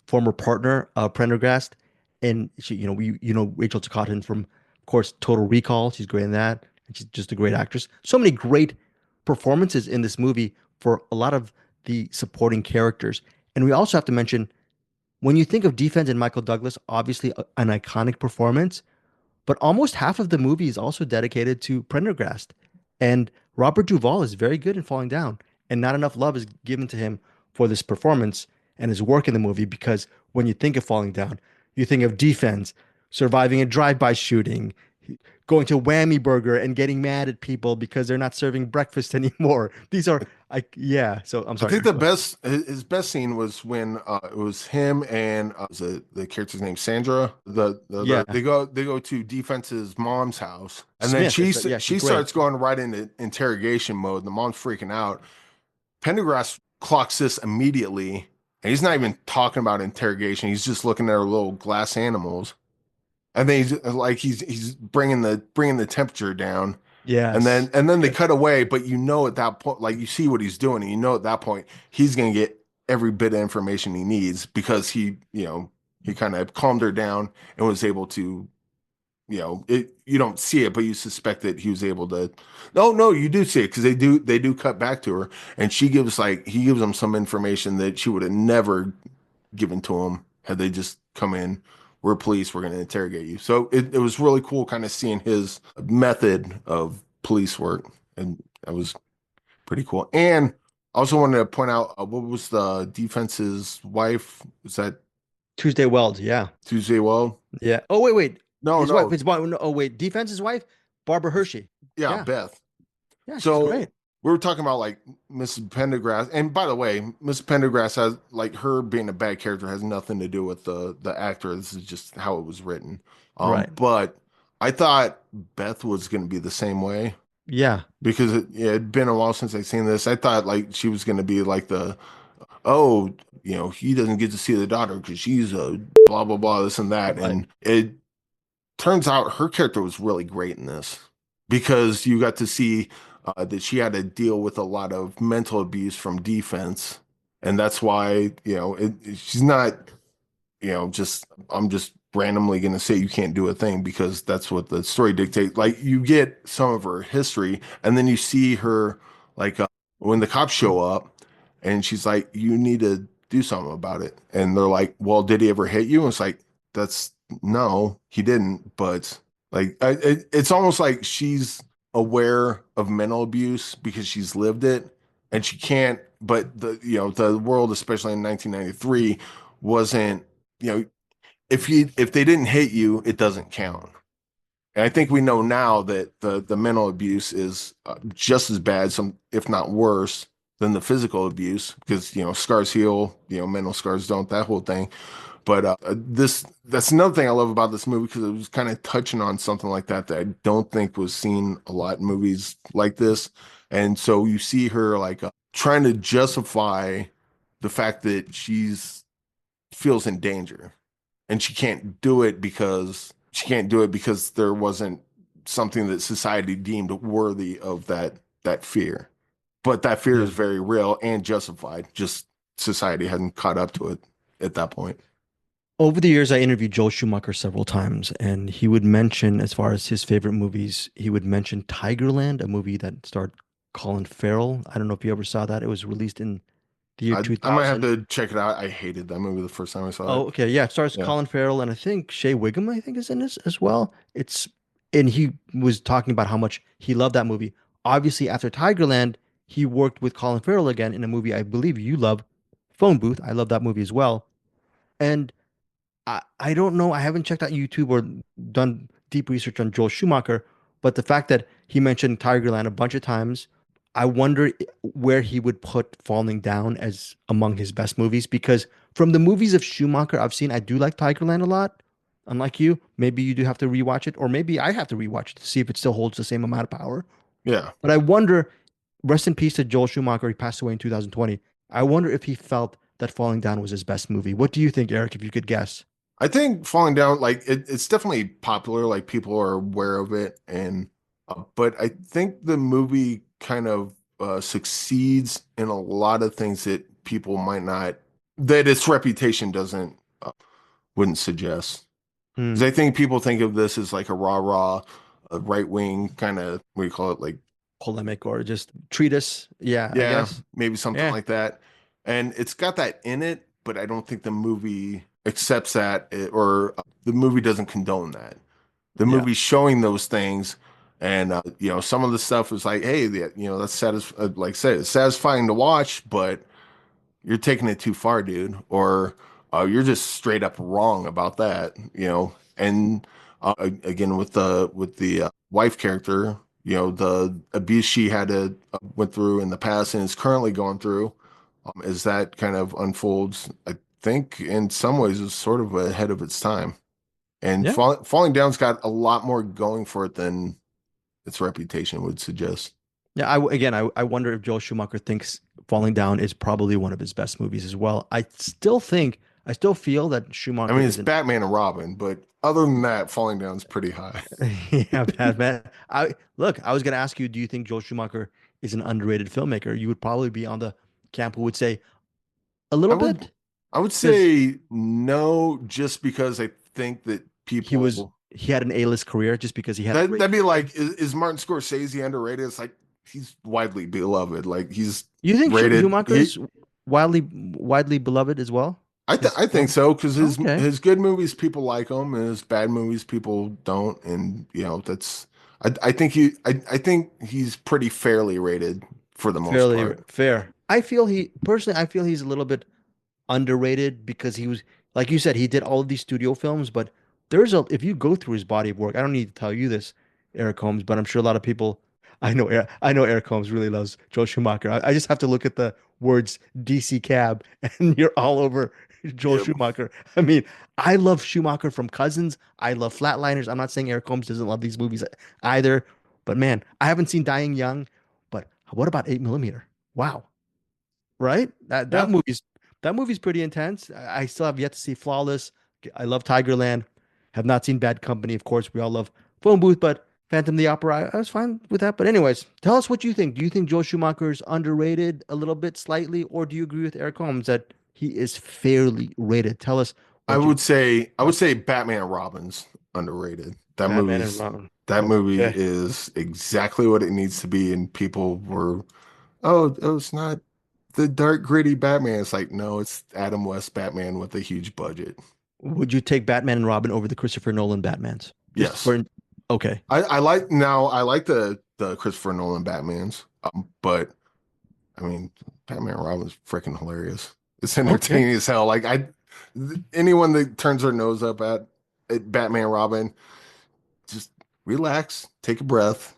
former partner of Prendergast. And she, Rachel Ticotin from, of course, Total Recall. She's great in that, and she's just a great actress. So many great performances in this movie for a lot of the supporting characters. And we also have to mention when you think of Defense and Michael Douglas, obviously an iconic performance, but almost half of the movie is also dedicated to Prendergast. And Robert Duvall is very good in Falling Down, and not enough love is given to him for this performance and his work in the movie because when you think of Falling Down, you think of Defense, surviving a drive-by shooting, going to Whammy Burger and getting mad at people because they're not serving breakfast anymore. These are yeah, so I'm I sorry. think the best his best scene was when it was him and was the character's name Sandra. Yeah, They go to Defense's mom's house, and then Smith is yeah, she's she great. starts going right into interrogation mode. The mom's freaking out. Pendergrass clocks this immediately, and he's not even talking about interrogation. He's just looking at her little glass animals, and then he's bringing the temperature down. Yes. And then they cut away, but you know at that point, like you see what he's doing, and you know at that point he's gonna get every bit of information he needs because he kind of calmed her down and was able to, you don't see it, but you suspect that he was able to. No, you do see it because they do cut back to her, and he gives him some information that she would have never given to him had they just come in. We're police. We're going to interrogate you. So it was really cool kind of seeing his method of police work. And that was pretty cool. And I also wanted to point out what was the defense's wife? Was that Tuesday Weld, yeah. Tuesday? Well, Yeah. Oh wait. no, His wife. no. His wife. No, oh wait. Defense's wife, Barbara Hershey. Yeah, Yeah. Beth. Yeah, she's So great. we were talking about like Mrs. Pendergrass, and by the way, Mrs. Pendergrass has like her being a bad character has nothing to do with the actor. This is just how it was written. Right. But I thought Beth was going to be the same way Yeah. because it had been a while since I'd seen this. I thought like she was going to be like oh, he doesn't get to see the daughter because she's a blah blah blah this and that, Right. and it turns out her character was really great in this because you got to see that she had to deal with a lot of mental abuse from defense, and that's why she's not just I'm just randomly going to say you can't do a thing because that's what the story dictates. Like you get some of her history, and then you see her like when the cops show up, and she's like, "You need to do something about it," and they're like, "Well, did he ever hit you?" And it's like, "That's no, he didn't," but like it's almost like she's aware of mental abuse because she's lived it, and she can't. But the world, especially in 1993, wasn't you know if they didn't hit you, it doesn't count. And I think we know now that the mental abuse is just as bad, some if not worse, than the physical abuse because scars heal, mental scars don't, that whole thing. But this that's another thing I love about this movie because it was kind of touching on something like that I don't think was seen a lot in movies like this. And so you see her like trying to justify the fact that she's feels in danger and she can't do it because there wasn't something that society deemed worthy of that fear. But that fear Yeah. is very real and justified. Just society hadn't caught up to it at that point. Over the years, I interviewed Joel Schumacher several times, and he would mention, as far as his favorite movies, he would mention Tigerland, a movie that starred Colin Farrell. I don't know if you ever saw that. It was released in the year I might have 2000. to check it out. I hated that movie the first time I saw it. Oh, okay. Yeah, it stars Yeah. Colin Farrell, and I think Shea Wiggum, I think, is in this as well. And he was talking about how much he loved that movie. Obviously, after Tigerland, he worked with Colin Farrell again in a movie I believe you love, Phone Booth. I love that movie as well. And I don't know. I haven't checked out YouTube or done deep research on Joel Schumacher, but the fact that he mentioned Tigerland a bunch of times, I wonder where he would put Falling Down as among his best movies. Because from the movies of Schumacher I've seen, I do like Tigerland a lot. Unlike you, maybe you do have to rewatch it, or maybe I have to rewatch it to see if it still holds the same amount of power. Yeah. But I wonder, rest in peace to Joel Schumacher. He passed away in 2020. I wonder if he felt that Falling Down was his best movie. What do you think, Eric, if you could guess? I think Falling Down, like it's definitely popular, like people are aware of it, and but I think the movie kind of succeeds in a lot of things that people might not, that its reputation doesn't wouldn't suggest. Because Hmm. I think people think of this as like a rah-rah, a right-wing kind of, what do you call it, like Polemic or just treatise. Yeah, I yeah, guess. maybe something Yeah, like that. And it's got that in it, but I don't think the movie accepts that or the movie doesn't condone that. The yeah, movie's showing those things, and some of the stuff is like, hey, that's like I said, it's satisfying to watch, but you're taking it too far, dude, or you're just straight up wrong about that. And again, with the wife character, the abuse she had to went through in the past and is currently going through, as that kind of unfolds, I think in some ways is sort of ahead of its time. And yeah, Falling Down's got a lot more going for it than its reputation would suggest. yeah. I wonder if Joel Schumacher thinks Falling Down is probably one of his best movies as well. I still feel that I Schumacher mean, it's isn't. Batman and Robin, but other than that, Falling Down's pretty high. Yeah, Batman. I was gonna ask you, do you think Joel Schumacher is an underrated filmmaker? You would probably be on the camp who would say a I little would bit, I would because say no, just because I think that people he had an A-list career just because he had a that'd great be career. like, is Martin Scorsese underrated? It's like he's widely beloved. Like he's You think rated. Schumacher is widely beloved as well? His I think films? so because his Okay. his good movies people like them and his bad movies people don't, and that's I think he's pretty fairly rated for the most Fairly part. fair. I feel he's a little bit underrated because he was, like you said, he did all of these studio films, but if you go through his body of work, I don't need to tell you this, Eric Holmes, but I'm sure a lot of people, I know Eric Holmes really loves Joel Schumacher. I just have to look at the words DC Cab and you're all over Joel Yep. Schumacher. I mean, I love Schumacher from Cousins. I love Flatliners. I'm not saying Eric Holmes doesn't love these movies either, but man, I haven't seen Dying Young, but what about 8 millimeter? Wow. Right? Yeah. That movie's pretty intense. I still have yet to see Flawless. I love Tigerland. Have not seen Bad Company. Of course, we all love Phone Booth, but Phantom of the Opera, I was fine with that. But anyways, tell us what you think. Do you think Joel Schumacher is underrated a little bit slightly, or do you agree with Eric Holmes that he is fairly rated? Tell us what you I would thought. say Batman and Robin's underrated. Batman and Robin. That movie Okay. is exactly what it needs to be, and people were, oh, it's not the dark gritty Batman. It's like, no, it's Adam West Batman with a huge budget. Would you take Batman and Robin over the Christopher Nolan Batmans? Just Yes. for okay. I like the Christopher Nolan Batmans, but I mean, Batman and Robin's freaking hilarious. It's Okay. entertaining as hell. Like anyone that turns their nose up at Batman and Robin, just relax, take a breath,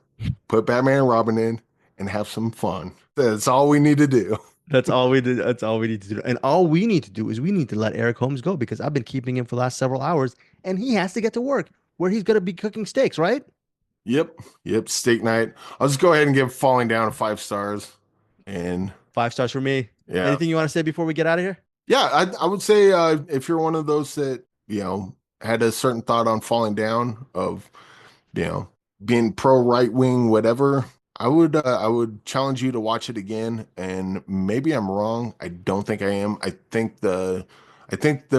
put Batman and Robin in, and have some fun. That's all we need to do. That's all we did. That's all we need to do. And all we need to do is we need to let Eric Holmes go because I've been keeping him for the last several hours and he has to get to work where he's going to be cooking steaks, right? Yep. Steak night. I'll just go ahead and give Falling Down 5 stars. And 5 stars for me. yeah. Anything you want to say before we get out of here? Yeah, I would say if you're one of those that, had a certain thought on Falling Down of, being pro right wing, whatever, I would challenge you to watch it again. And maybe I'm wrong. I don't think I am. I think the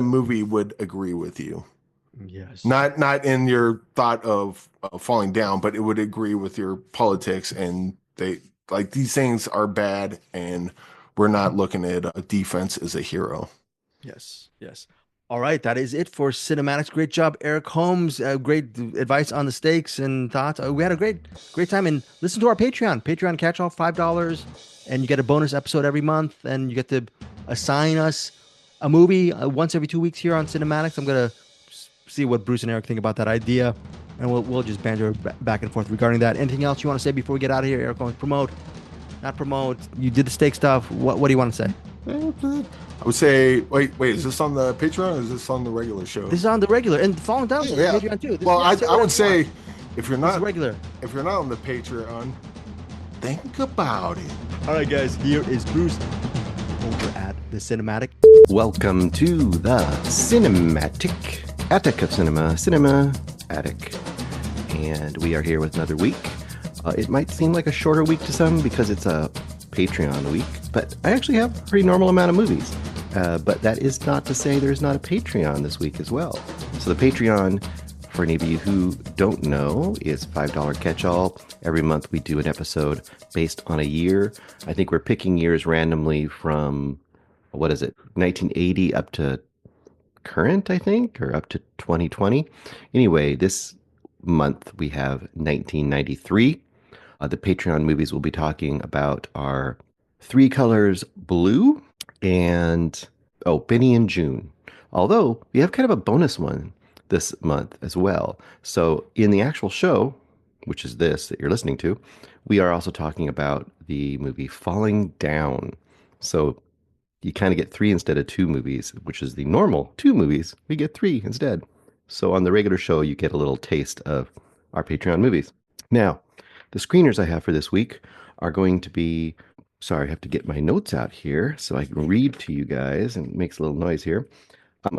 movie would agree with you. Yes. Not in your thought of falling down, but it would agree with your politics. And they like these things are bad, and we're not looking at a defense as a hero. Yes. All right, that is it for Cinematics. Great job, Eric Holmes. Great advice on the steaks and thoughts. We had a great time. And listen to our Patreon catch all $5, and you get a bonus episode every month, and you get to assign us a movie once every 2 weeks here on Cinematics. I'm gonna see what Bruce and Eric think about that idea, and we'll just banter back and forth regarding that. Anything else you want to say before we get out of here, Eric Holmes? Promote, not promote. You did the steak stuff. What do you want to say? I would say, wait, is this on the Patreon or is this on the regular show? This is on the regular, and Falling Down on Patreon too. Well, I would say if you're not regular, if you're not on the Patreon, think about it. All right, guys, here is Bruce over at the Cinem-Attic. Welcome to the Cinematic Attic of Cinema, Cinem-Attic. And we are here with another week. It might seem like a shorter week to some because it's a Patreon week, but I actually have a pretty normal amount of movies. But that is not to say there's not a Patreon this week as well. So the Patreon, for any of you who don't know, is $5 catch-all. Every month we do an episode based on a year. I think we're picking years randomly from, 1980 up to current, I think, or up to 2020. Anyway, this month we have 1993. The Patreon movies we'll be talking about are Three Colors Blue and Benny and June. Although we have kind of a bonus one this month as well. So in the actual show, which is this that you're listening to, we are also talking about the movie Falling Down. So you kind of get 3 instead of 2 movies, which is the normal 2 movies. We get 3 instead. So on the regular show, you get a little taste of our Patreon movies. Now, the screeners I have for this week are going to be, sorry, I have to get my notes out here so I can read to you guys, and it makes a little noise here.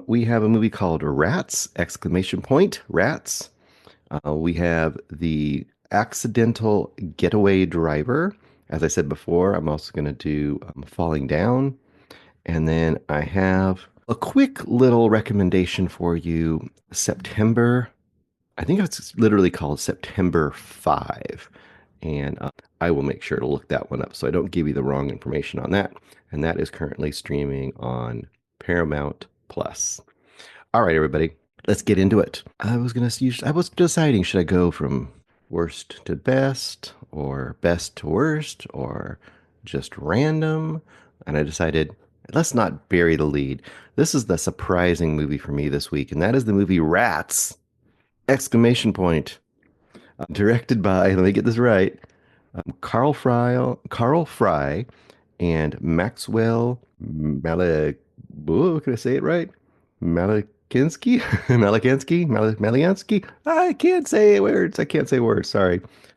We have a movie called Rats, ! Rats. We have The Accidental Getaway Driver. As I said before, I'm also going to do Falling Down. And then I have a quick little recommendation for you, September. I think it's literally called September 5. And I will make sure to look that one up so I don't give you the wrong information on that. And that is currently streaming on Paramount Plus. All right, everybody, let's get into it. I was deciding, should I go from worst to best or best to worst or just random? And I decided, let's not bury the lead. This is the surprising movie for me this week, and that is the movie Rats! ! Directed by, let me get this right, Carl Fry and Maxwell can I say it right? Maliansky? I can't say words.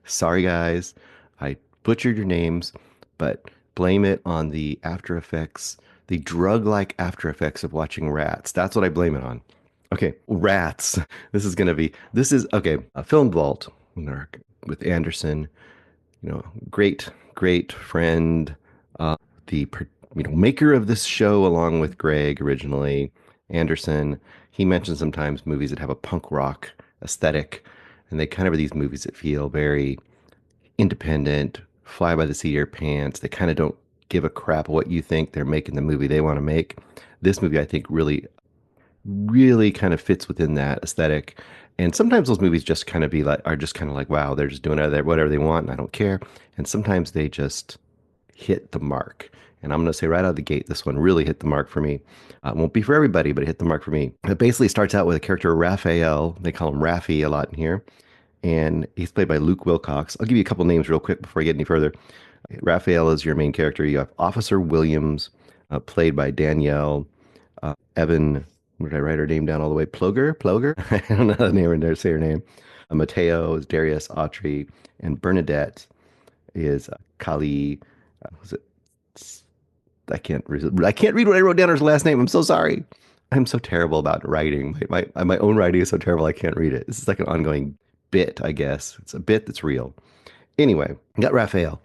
Sorry, guys. I butchered your names, but blame it on the after effects, the drug-like after effects of watching Rats. That's what I blame it on. Okay, Rats. This is a Film Vault with Anderson, great friend, the maker of this show along with Greg originally. Anderson, he mentions sometimes movies that have a punk rock aesthetic, and they kind of are these movies that feel very independent, fly by the seat of your pants. They kind of don't give a crap what you think. They're making the movie they want to make. This movie, I think, really kind of fits within that aesthetic. And sometimes those movies just kind of are just kind of like, wow, they're just doing whatever they want, and I don't care. And sometimes they just hit the mark. And I'm going to say right out of the gate, this one really hit the mark for me. It won't be for everybody, but it hit the mark for me. It basically starts out with a character, Raphael. They call him Raffy a lot in here. and he's played by Luke Wilcox. I'll give you a couple names real quick before I get any further. Raphael is your main character. You have Officer Williams, played by Danielle Evan. Where did I write her name down all the way? Ploger? I don't know the name or say her name. Mateo is Darius Autry, and Bernadette is Kali. Was it? I can't read what I wrote down her last name. I'm so sorry. I'm so terrible about writing. My own writing is so terrible I can't read it. This is like an ongoing bit, I guess. It's a bit that's real. Anyway, I got Raphael.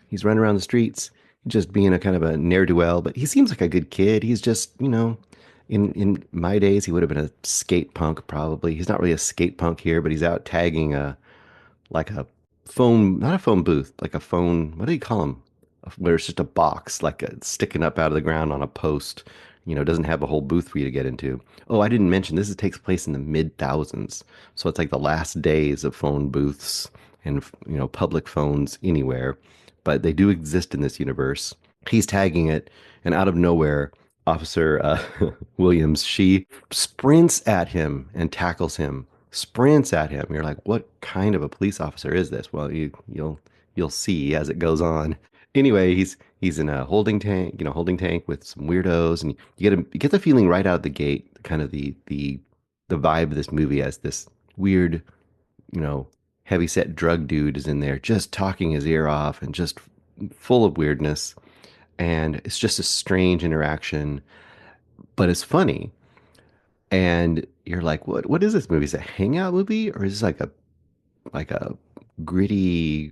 He's running around the streets, just being a kind of a ne'er-do-well, but he seems like a good kid. He's just, in my days, he would have been a skate punk probably. He's not really a skate punk here, but he's out tagging like a phone, not a phone booth, like a phone, what do you call them? Where it's just a box, like sticking up out of the ground on a post, doesn't have a whole booth for you to get into. Oh, I didn't mention takes place in the mid thousands. So it's like the last days of phone booths and, public phones anywhere, but they do exist in this universe. He's tagging it, and out of nowhere, Officer Williams, she sprints at him and tackles him. Sprints at him. You're like, what kind of a police officer is this? Well, you'll see as it goes on. Anyway, he's in a holding tank with some weirdos, and you get the feeling right out of the gate, kind of the vibe of this movie as this weird, heavyset drug dude is in there just talking his ear off and just full of weirdness. And it's just a strange interaction, but it's funny. And you're like, what is this movie? Is it a hangout movie, or is this like a gritty,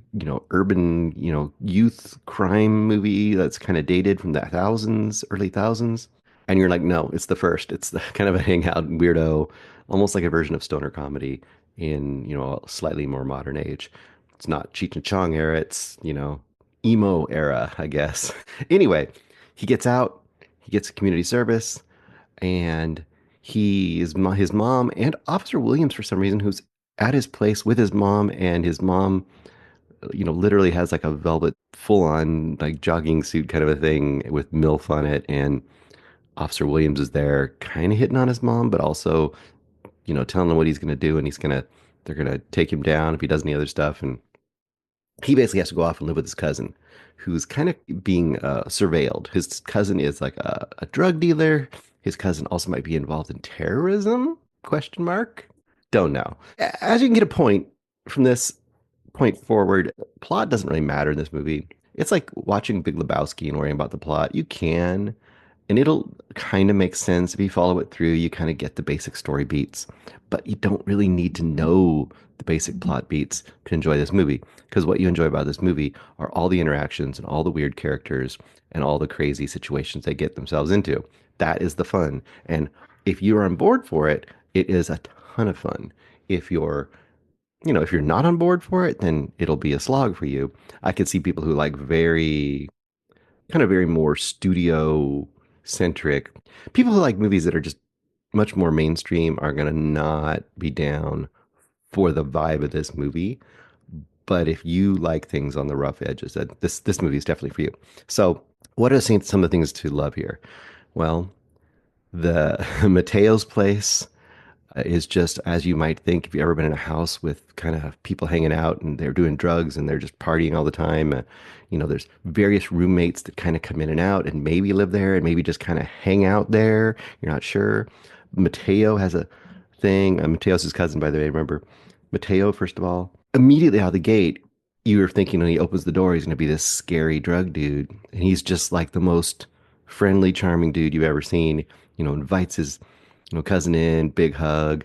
urban, youth crime movie that's kind of dated from the early thousands? And you're like, no, it's the first. It's the kind of a hangout weirdo, almost like a version of stoner comedy in, a slightly more modern age. It's not Cheech and Chong era. It's, emo era, I guess. Anyway, he gets out, he gets community service, and his mom and Officer Williams, for some reason, who's at his place with his mom, and his mom, literally has like a velvet full-on like jogging suit kind of a thing with MILF on it, and Officer Williams is there kind of hitting on his mom, but also, telling him what he's going to do, and they're going to take him down if he does any other stuff. And he basically has to go off and live with his cousin, who's kind of being surveilled. His cousin is like a drug dealer. His cousin also might be involved in terrorism? Question mark. Don't know. As you can get a point from this point forward, plot doesn't really matter in this movie. It's like watching Big Lebowski and worrying about the plot. You can, and it'll kind of make sense if you follow it through. You kind of get the basic story beats, but you don't really need to know the basic plot beats to enjoy this movie, because what you enjoy about this movie are all the interactions and all the weird characters and all the crazy situations they get themselves into. That is the fun. And if you're on board for it, it is a ton of fun. If you're not on board for it, then it'll be a slog for you. I could see people who like very more studio centric, people who like movies that are just much more mainstream are going to not be down for the vibe of this movie. But if you like things on the rough edges, this movie is definitely for you. So what are some of the things to love here? Well, the Mateo's place is just as you might think if you've ever been in a house with kind of people hanging out and they're doing drugs and they're just partying all the time. There's various roommates that kind of come in and out and maybe live there and maybe just kind of hang out there. You're not sure. Mateo has a thing. Mateo's his cousin, by the way. Remember, Mateo, first of all, immediately out of the gate, you were thinking when he opens the door, he's going to be this scary drug dude. And he's just like the most friendly, charming dude you've ever seen. Invites his cousin in, big hug,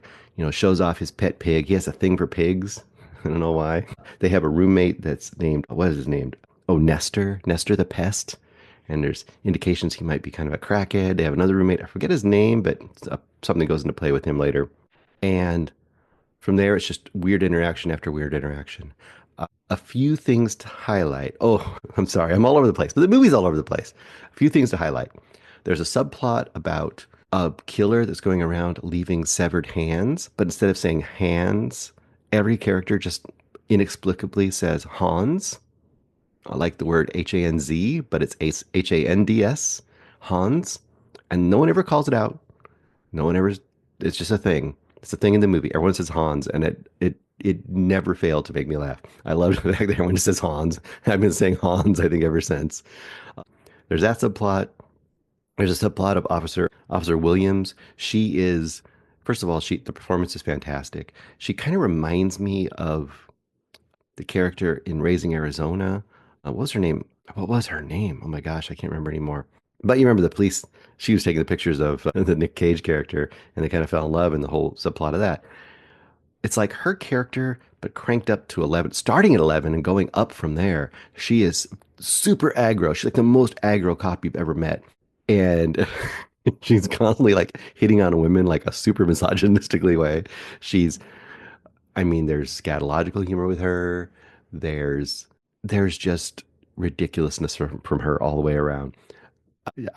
shows off his pet pig. He has a thing for pigs. I don't know why. They have a roommate that's named, what is his name? Oh, Nestor the pest. And there's indications he might be kind of a crackhead. They have another roommate. I forget his name, but something goes into play with him later. And from there, it's just weird interaction after weird interaction. A few things to highlight. Oh, I'm sorry. I'm all over the place, but the movie's all over the place. A few things to highlight. There's a subplot about a killer that's going around leaving severed hands, but instead of saying hands, every character just inexplicably says Hans, like the word Hanz, but it's Hands, Hans, and no one ever calls it out. No one ever, it's just a thing. It's a thing in the movie. Everyone says Hans, and it it never failed to make me laugh. I loved the fact that when it says Hans. I've been saying Hans, I think, ever since. There's that subplot. There's a subplot of Officer Williams. She is, first of all, the performance is fantastic. She kind of reminds me of the character in Raising Arizona. What was her name? What was her name? Oh my gosh, I can't remember anymore. But you remember the police, she was taking the pictures of the Nick Cage character, and they kind of fell in love, and the whole subplot of that. It's like her character, but cranked up to 11, starting at 11 and going up from there. She is super aggro. She's like the most aggro cop you've ever met. And she's constantly like hitting on women like a super misogynistically way. She's, I mean, there's scatological humor with her. There's just ridiculousness from her all the way around.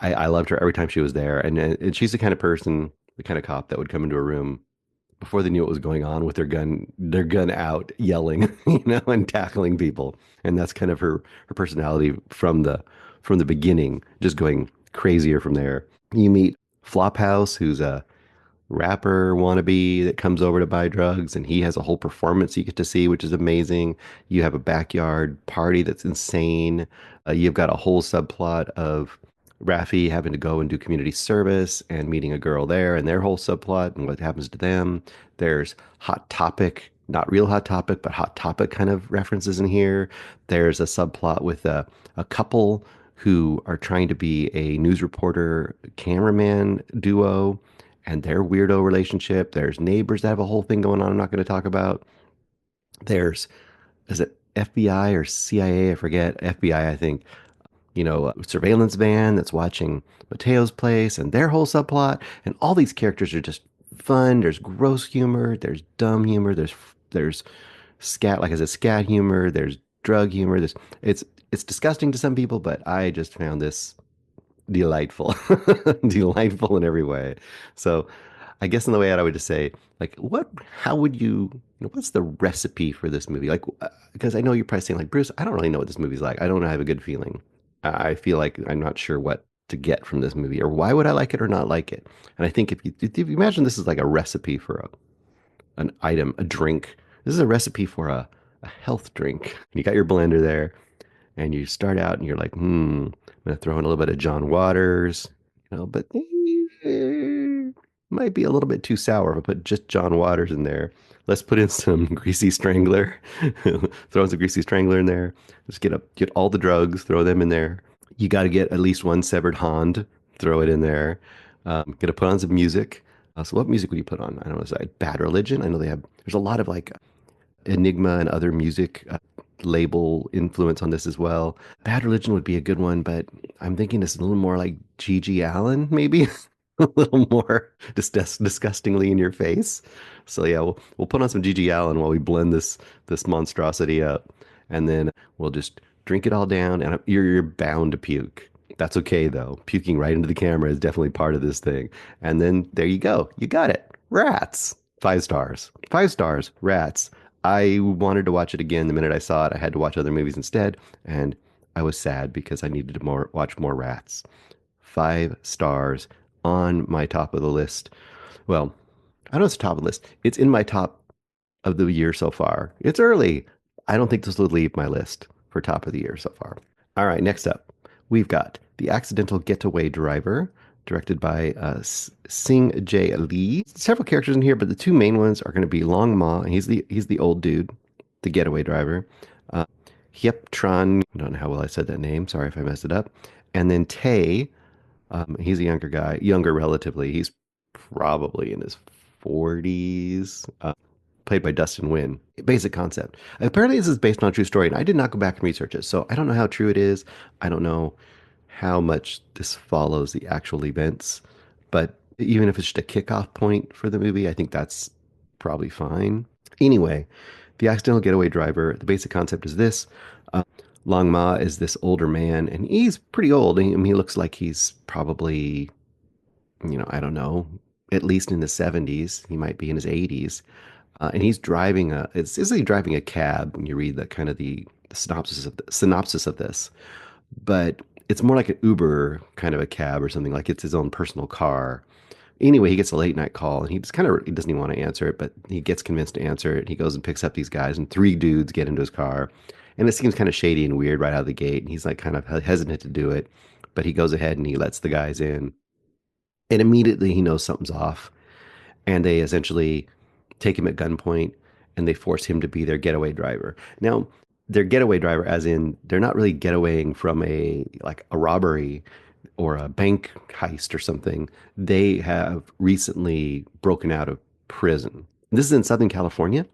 I loved her every time she was there. And she's the kind of person, the kind of cop that would come into a room before they knew what was going on with their gun out, yelling, and tackling people. And that's kind of her personality from the beginning, just going crazier from there. You meet Flophouse, who's a rapper wannabe that comes over to buy drugs, and he has a whole performance you get to see, which is amazing. You have a backyard party that's insane. You've got a whole subplot of Raffi having to go and do community service and meeting a girl there and their whole subplot and what happens to them. There's Hot Topic, not real Hot Topic, but Hot Topic kind of references in here. There's a subplot with a couple who are trying to be a news reporter cameraman duo and their weirdo relationship. There's neighbors that have a whole thing going on I'm not going to talk about. Is it FBI or CIA? I forget. FBI, I think. A surveillance van that's watching Mateo's place and their whole subplot. And all these characters are just fun. There's gross humor. There's dumb humor. There's scat, like I said, scat humor. There's drug humor. It's disgusting to some people, but I just found this delightful, delightful in every way. So I guess in the way out, I would just say, like, how would what's the recipe for this movie? Like, because I know you're probably saying, like, Bruce, I don't really know what this movie's like. I don't have a good feeling. I feel like I'm not sure what to get from this movie or why would I like it or not like it. And I think if you imagine this is like a recipe for an item, a drink, this is a recipe for a health drink. You got your blender there and you start out and you're like, I'm going to throw in a little bit of John Waters, but might be a little bit too sour if I put just John Waters in there. Let's put in some Greasy Strangler. Throw in some Greasy Strangler in there. Just get all the drugs, throw them in there. You got to get at least one severed Hand, throw it in there. Got to put on some music. So what music would you put on? I don't know. Is that Bad Religion? I know there's a lot of like Enigma and other music label influence on this as well. Bad Religion would be a good one, but I'm thinking this is a little more like G.G. Allen, maybe. A little more disgustingly in your face. So yeah, we'll put on some G.G. Allen while we blend this monstrosity up, and then we'll just drink it all down. And you're bound to puke. That's okay though. Puking right into the camera is definitely part of this thing. And then there you go. You got it. Rats. 5 stars. 5 stars. Rats. I wanted to watch it again the minute I saw it. I had to watch other movies instead, and I was sad because I needed to watch more Rats. 5 stars. On my top of the list. Well, I don't know if it's top of the list. It's in my top of the year so far. It's early. I don't think this will leave my list for top of the year so far. All right, next up, we've got The Accidental Getaway Driver, directed by Sing J. Lee. Several characters in here, but the 2 main ones are going to be Long Ma, and he's the old dude, the getaway driver. Hiep Tran, I don't know how well I said that name. Sorry if I messed it up. And then Tay. He's a younger guy, younger relatively. He's probably in his 40s, played by Dustin Nguyen. Basic concept. Apparently, this is based on a true story, and I did not go back and research it, so I don't know how true it is. I don't know how much this follows the actual events, but even if it's just a kickoff point for the movie, I think that's probably fine. Anyway, The Accidental Getaway Driver, the basic concept is this. Long Ma is this older man, and he's pretty old. I mean, he looks like he's probably, I don't know, at least in the 70s. He might be in his 80s. And he's driving it's like driving a cab when you read the kind of the synopsis of this. But it's more like an Uber kind of a cab or something, like it's his own personal car. Anyway, he gets a late night call and he doesn't even want to answer it, but he gets convinced to answer it. He goes and picks up these guys, and three dudes get into his car. And it seems kind of shady and weird right out of the gate. And he's like kind of hesitant to do it, but he goes ahead and he lets the guys in. And immediately he knows something's off. And they essentially take him at gunpoint and they force him to be their getaway driver. Now, their getaway driver, as in they're not really getawaying from a robbery or a bank heist or something. They have recently broken out of prison. This is in Southern California,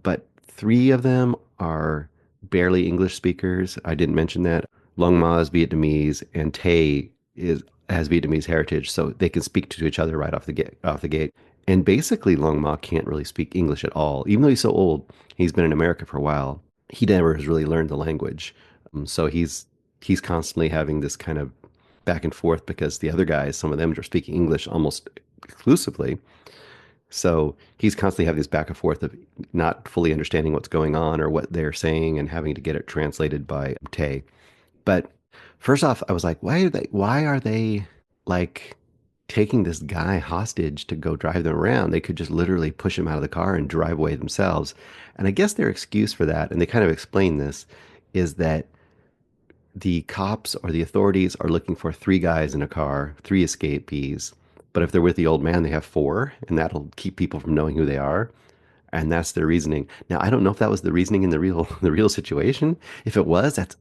but three of them are barely English speakers. I didn't mention that. Long Ma is Vietnamese, and Tay has Vietnamese heritage, so they can speak to each other right off the gate. And basically, Long Ma can't really speak English at all, even though he's so old. He's been in America for a while. He never has really learned the language, so he's constantly having this kind of back and forth because the other guys, some of them are speaking English almost exclusively. So he's constantly having this back and forth of not fully understanding what's going on or what they're saying and having to get it translated by Tay. But first off, I was like, why are they like taking this guy hostage to go drive them around? They could just literally push him out of the car and drive away themselves. And I guess their excuse for that, and they kind of explain this, is that the cops or the authorities are looking for three guys in a car, three escapees. But if they're with the old man, they have four, and that'll keep people from knowing who they are. And that's their reasoning. Now, I don't know if that was the reasoning in the real situation. If it was, that's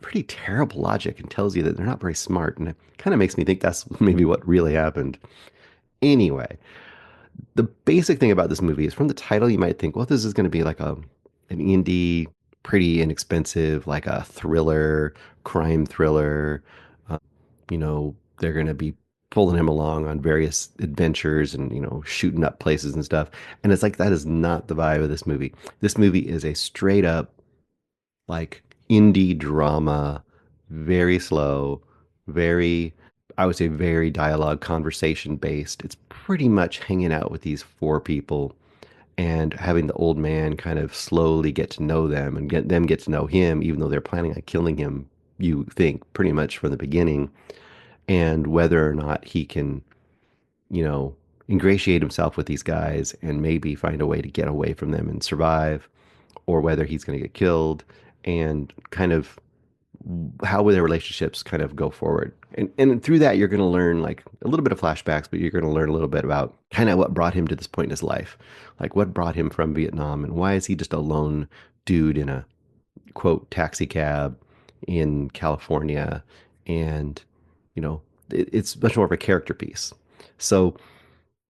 pretty terrible logic and tells you that they're not very smart. And it kind of makes me think that's maybe what really happened. Anyway, the basic thing about this movie is from the title, you might think, well, this is going to be like an indie, pretty inexpensive, like a thriller, crime thriller. Uh, they're going to be pulling him along on various adventures and, shooting up places and stuff. And it's like, that is not the vibe of this movie. This movie is a straight up, like, indie drama, very slow, I would say very dialogue conversation based. It's pretty much hanging out with these four people and having the old man kind of slowly get to know them and get to know him, even though they're planning on killing him, you think, pretty much from the beginning, and whether or not he can, ingratiate himself with these guys and maybe find a way to get away from them and survive, or whether he's going to get killed, and kind of how will their relationships kind of go forward. And through that, you're going to learn like a little bit of flashbacks, but you're going to learn a little bit about kind of what brought him to this point in his life. Like what brought him from Vietnam and why is he just a lone dude in a quote taxi cab in California. And, it's much more of a character piece. So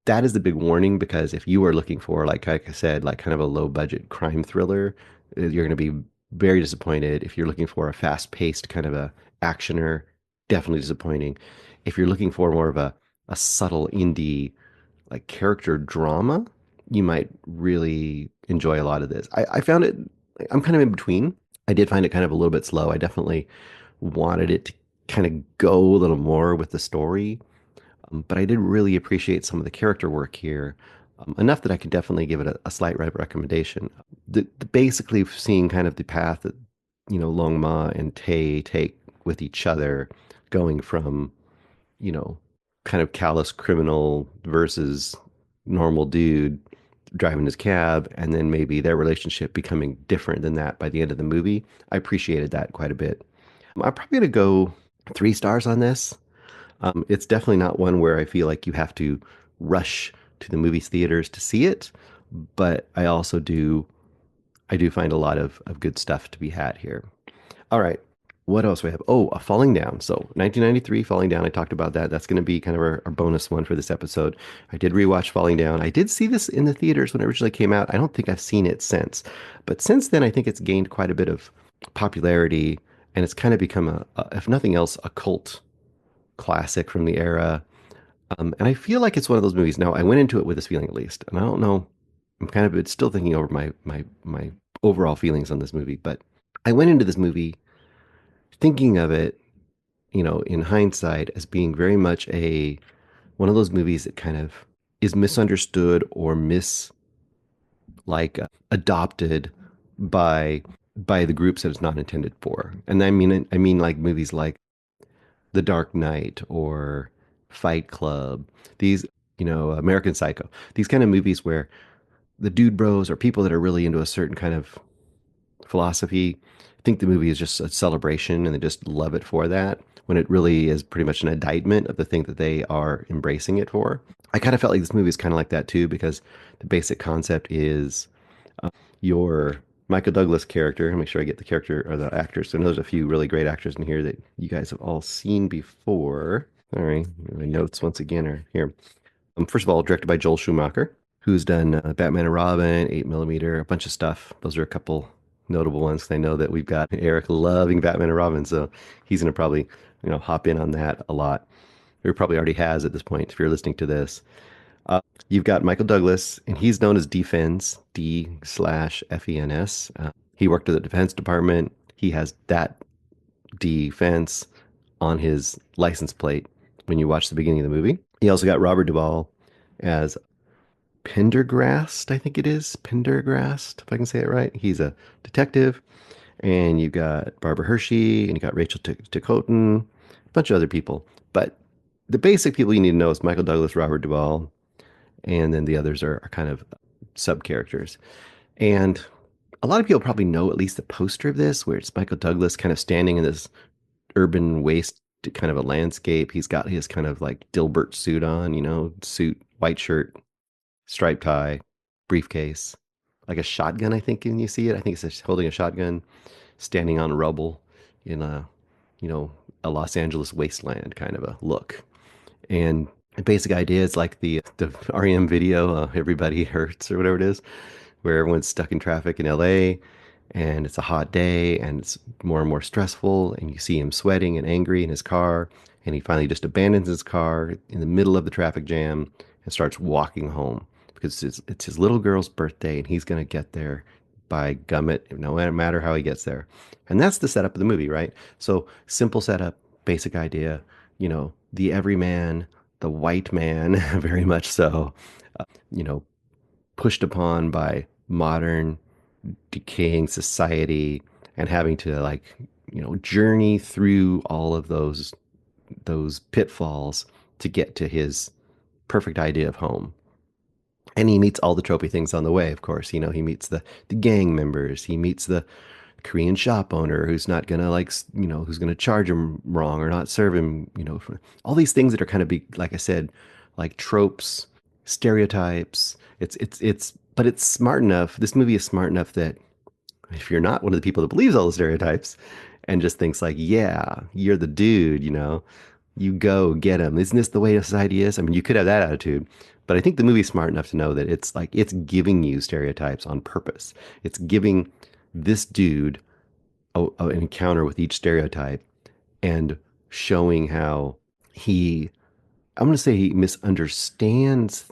that is the big warning, because if you are looking for, like I said, like kind of a low budget crime thriller, you're going to be very disappointed. If you're looking for a fast paced kind of a actioner, definitely disappointing. If you're looking for more of a subtle indie like character drama, you might really enjoy a lot of this. I found it, I'm kind of in between. I did find it kind of a little bit slow. I definitely wanted it to kind of go a little more with the story. But I did really appreciate some of the character work here, enough that I could definitely give it a slight recommendation. The basically seeing kind of the path that, Long Ma and Tay take with each other, going from, kind of callous criminal versus normal dude driving his cab, and then maybe their relationship becoming different than that by the end of the movie. I appreciated that quite a bit. I'm probably going to go 3 stars on this. It's definitely not one where I feel like you have to rush to the movie theaters to see it, but I do find a lot of good stuff to be had here. All right, what else do we have? Oh, a Falling Down. So 1993, Falling Down. I talked about that. That's going to be kind of our bonus one for this episode. I did rewatch Falling Down. I did see this in the theaters when it originally came out. I don't think I've seen it since, but since then I think it's gained quite a bit of popularity, and it's kind of become if nothing else, a cult classic from the era. And I feel like it's one of those movies. Now, I went into it with this feeling, at least, and I don't know. I'm kind of still thinking over my overall feelings on this movie, but I went into this movie thinking of it, in hindsight, as being very much one of those movies that kind of is misunderstood or adopted by the groups that it's not intended for. And I mean like movies like The Dark Knight or Fight Club. These American Psycho. These kind of movies where the dude bros or people that are really into a certain kind of philosophy think the movie is just a celebration and they just love it for that, when it really is pretty much an indictment of the thing that they are embracing it for. I kind of felt like this movie is kind of like that too, because the basic concept is your Michael Douglas character. I'll make sure I get the character or the actors. So I know there's a few really great actors in here that you guys have all seen before. All right, my notes once again are here. First of all, directed by Joel Schumacher, who's done Batman and Robin, 8mm, a bunch of stuff. Those are a couple notable ones. 'Cause I know that we've got Eric loving Batman and Robin, so he's going to probably, hop in on that a lot. Or probably already has at this point if you're listening to this. You've got Michael Douglas, and he's known as Defense, D/FENS. He worked at the Defense Department. He has that Defense on his license plate when you watch the beginning of the movie. You also got Robert Duvall as Pendergrast, I think it is. Pendergrast, if I can say it right. He's a detective. And you've got Barbara Hershey, and you got Rachel Ticotin, a bunch of other people. But the basic people you need to know is Michael Douglas, Robert Duvall, and then the others are kind of sub-characters. And a lot of people probably know at least the poster of this, where it's Michael Douglas kind of standing in this urban waste kind of a landscape. He's got his kind of like Dilbert suit on, suit, white shirt, striped tie, briefcase, like a shotgun, I think, when you see it. I think it's holding a shotgun, standing on rubble in a Los Angeles wasteland kind of a look. And the basic idea is like the REM video, Everybody Hurts or whatever it is, where everyone's stuck in traffic in LA and it's a hot day and it's more and more stressful, and you see him sweating and angry in his car, and he finally just abandons his car in the middle of the traffic jam and starts walking home because it's his little girl's birthday and he's going to get there by gummit, no matter how he gets there. And that's the setup of the movie, right? So simple setup, basic idea, the everyman, the white man, very much so, pushed upon by modern decaying society and having to journey through all of those pitfalls to get to his perfect idea of home. And he meets all the tropey things on the way, of course. He meets the gang members. He meets the Korean shop owner who's not gonna who's gonna charge him wrong or not serve him, all these things that are kind of big, like I said, like tropes, stereotypes. But it's smart enough. This movie is smart enough that if you're not one of the people that believes all the stereotypes and just thinks like, yeah, you're the dude, you go get him. Isn't this the way society is? I mean, you could have that attitude, but I think the movie's smart enough to know that it's giving you stereotypes on purpose. It's giving this dude an encounter with each stereotype and showing how I'm going to say he misunderstands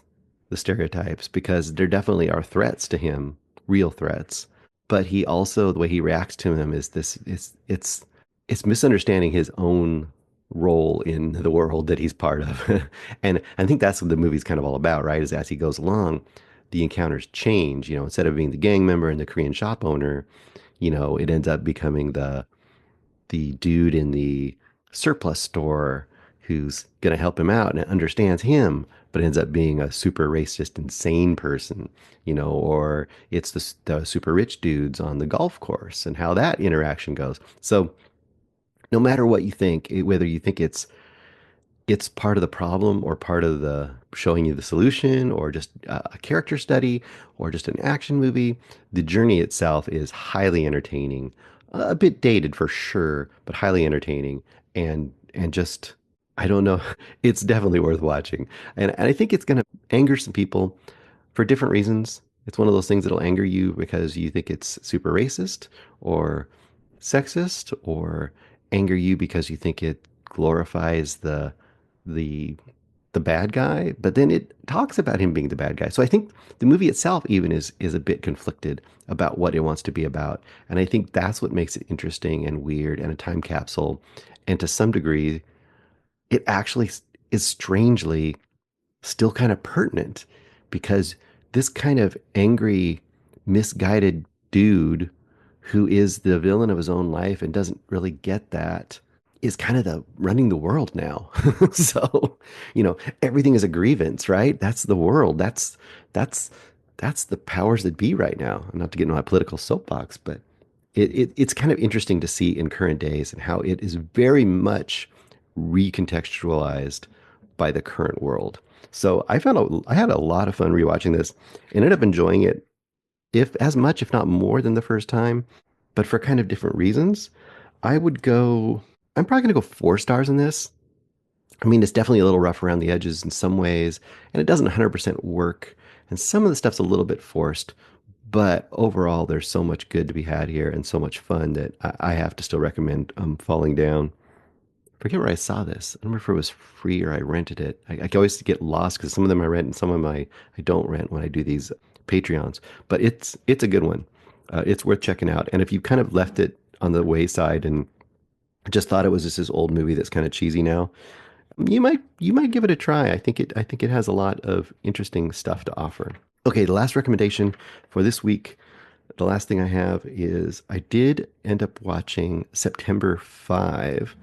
the stereotypes, because there definitely are threats to him, real threats. But he also, the way he reacts to them is it's misunderstanding his own role in the world that he's part of. And I think that's what the movie's kind of all about, right? Is as he goes along, the encounters change. Instead of being the gang member and the Korean shop owner, it ends up becoming the dude in the surplus store who's going to help him out and understands him, but ends up being a super racist, insane person, or it's the super rich dudes on the golf course and how that interaction goes. So no matter what you think, whether you think it's part of the problem or part of the showing you the solution or just a character study or just an action movie, the journey itself is highly entertaining, a bit dated for sure, but highly entertaining and just, I don't know, it's definitely worth watching. And I think it's going to anger some people for different reasons. It's one of those things that'll anger you because you think it's super racist or sexist, or anger you because you think it glorifies the bad guy, but then it talks about him being the bad guy. So I think the movie itself even is a bit conflicted about what it wants to be about. And I think that's what makes it interesting and weird and a time capsule. And to some degree, it actually is strangely still kind of pertinent, because this kind of angry, misguided dude who is the villain of his own life and doesn't really get that is kind of the running the world now. So, everything is a grievance, right? That's the world. That's that's the powers that be right now. Not to get into my political soapbox, but it's kind of interesting to see in current days and how it is very much recontextualized by the current world. So I had a lot of fun rewatching this. Ended up enjoying it if as much, if not more than the first time, but for kind of different reasons. I would go, I'm probably going to go 4 stars in this. I mean, it's definitely a little rough around the edges in some ways, and it doesn't 100% work. And some of the stuff's a little bit forced, but overall, there's so much good to be had here and so much fun that I have to still recommend Falling Down. I forget where I saw this. I don't remember if it was free or I rented it. I always get lost because some of them I rent and some of them I don't rent when I do these Patreons. But it's a good one. It's worth checking out. And if you kind of left it on the wayside and just thought it was just this old movie that's kind of cheesy now, you might give it a try. I think it has a lot of interesting stuff to offer. Okay, the last recommendation for this week, the last thing I have is I did end up watching September 5,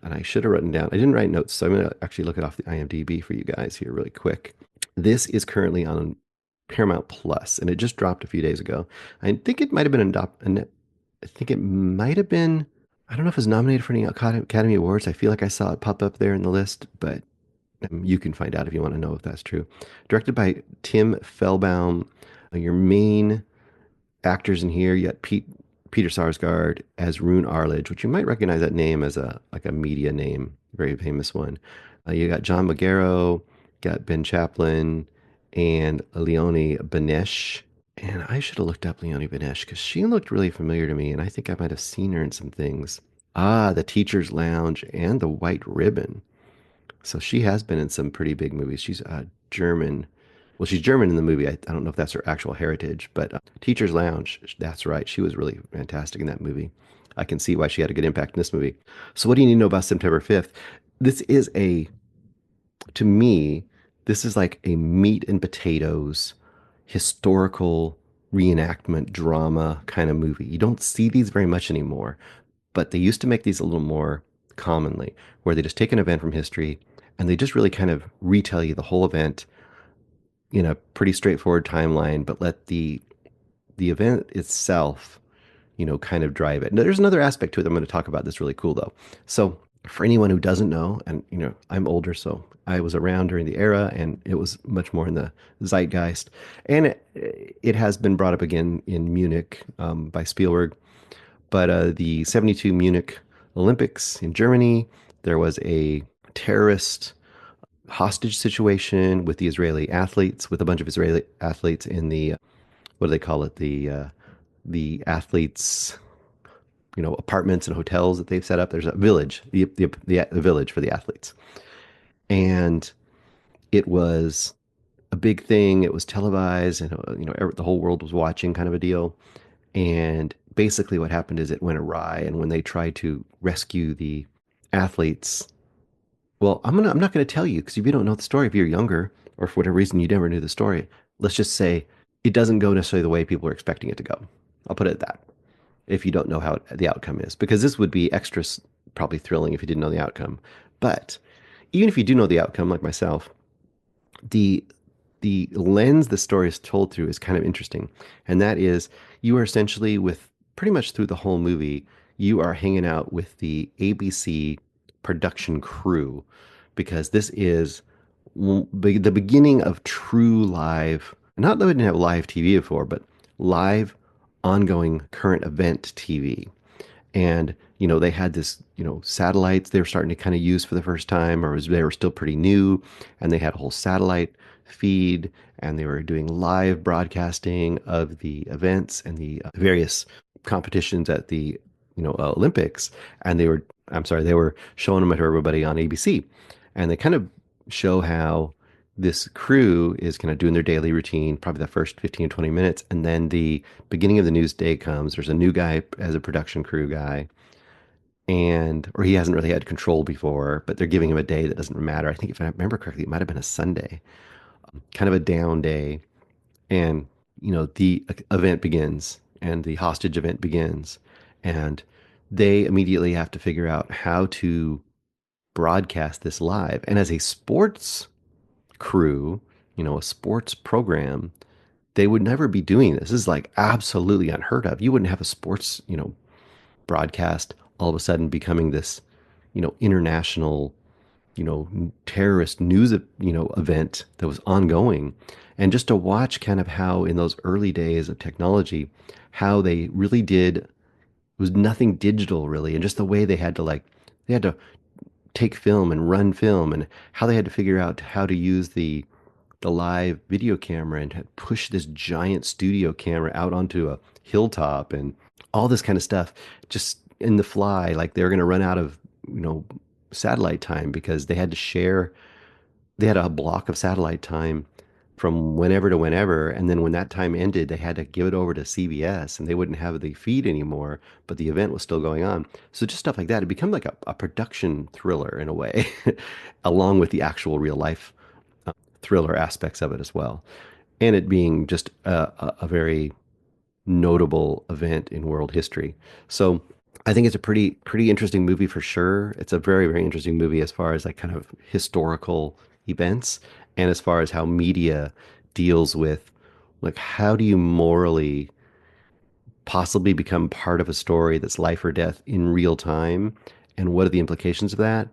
and I should have written down. I didn't write notes, so I'm going to actually look it off the IMDb for you guys here really quick. This is currently on Paramount Plus, and it just dropped a few days ago. I think it might have been I think it might have been. I don't know if it was nominated for any Academy Awards. I feel like I saw it pop up there in the list, but you can find out if you want to know if that's true. Directed by Tim Fellbaum. Your main actors in here, you got Peter Sarsgaard as Rune Arledge, which you might recognize that name as a media name, very famous one. You got John Magaro, got Ben Chaplin, and Leonie Benesch. And I should have looked up Leonie Benesch because she looked really familiar to me, and I think I might have seen her in some things. The Teacher's Lounge and The White Ribbon. So she has been in some pretty big movies. She's German. Well, she's German in the movie. I don't know if that's her actual heritage, but Teacher's Lounge, that's right. She was really fantastic in that movie. I can see why she had a good impact in this movie. So what do you need to know about September 5th? This is to me, this is like a meat and potatoes historical reenactment drama kind of movie. You don't see these very much anymore, but they used to make these a little more commonly, where they just take an event from history and they just really kind of retell you the whole event in a pretty straightforward timeline, but let the event itself, kind of drive it. Now, there's another aspect to it that I'm going to talk about that's really cool though. So for anyone who doesn't know, and I'm older, so I was around during the era, and it was much more in the zeitgeist. And it has been brought up again in Munich by Spielberg. But the '72 Munich Olympics in Germany, there was a terrorist hostage situation with the Israeli athletes, with a bunch of Israeli athletes in the what do they call it? The athletes, apartments and hotels that they've set up. There's a village, the village for the athletes. And it was a big thing. It was televised, and the whole world was watching, kind of a deal. And basically, what happened is it went awry. And when they tried to rescue the athletes, well, I'm not going to tell you because if you don't know the story, if you're younger or for whatever reason you never knew the story, let's just say it doesn't go necessarily the way people are expecting it to go. I'll put it at that. If you don't know how the outcome is, because this would be extra probably thrilling if you didn't know the outcome. But even if you do know the outcome, like myself, the lens the story is told through is kind of interesting. And that is, you are essentially, with pretty much through the whole movie, you are hanging out with the ABC production crew, because this is the beginning of true live, not that we didn't have live TV before, but live ongoing current event TV. And, they had this, satellites they were starting to kind of use for the first time, or they were still pretty new. And they had a whole satellite feed, and they were doing live broadcasting of the events and the various competitions at the, Olympics. And they were showing them to everybody on ABC. And they kind of show how this crew is kind of doing their daily routine, probably the first 15 or 20 minutes. And then the beginning of the news day comes. There's a new guy as a production crew guy, or he hasn't really had control before, but they're giving him a day that doesn't matter. I think if I remember correctly, it might have been a Sunday, kind of a down day. And, the event begins, and the hostage event begins. And they immediately have to figure out how to broadcast this live. And as a sports crew, a sports program, they would never be doing this. This is like absolutely unheard of. You wouldn't have a sports, broadcast all of a sudden becoming this, international, terrorist news, event that was ongoing. And just to watch kind of how in those early days of technology, how they really did, it was nothing digital really. And just the way they had to take film and run film, and how they had to figure out how to use the live video camera and push this giant studio camera out onto a hilltop and all this kind of stuff just in the fly. Like they were going to run out of, satellite time because they had a block of satellite time from whenever to whenever. And then when that time ended, they had to give it over to CBS and they wouldn't have the feed anymore, but the event was still going on. So just stuff like that. It became like a production thriller in a way, along with the actual real life thriller aspects of it as well. And it being just a very notable event in world history. So I think it's a pretty interesting movie for sure. It's a very, very interesting movie as far as like kind of historical events and as far as how media deals with like how do you morally possibly become part of a story that's life or death in real time, and what are the implications of that?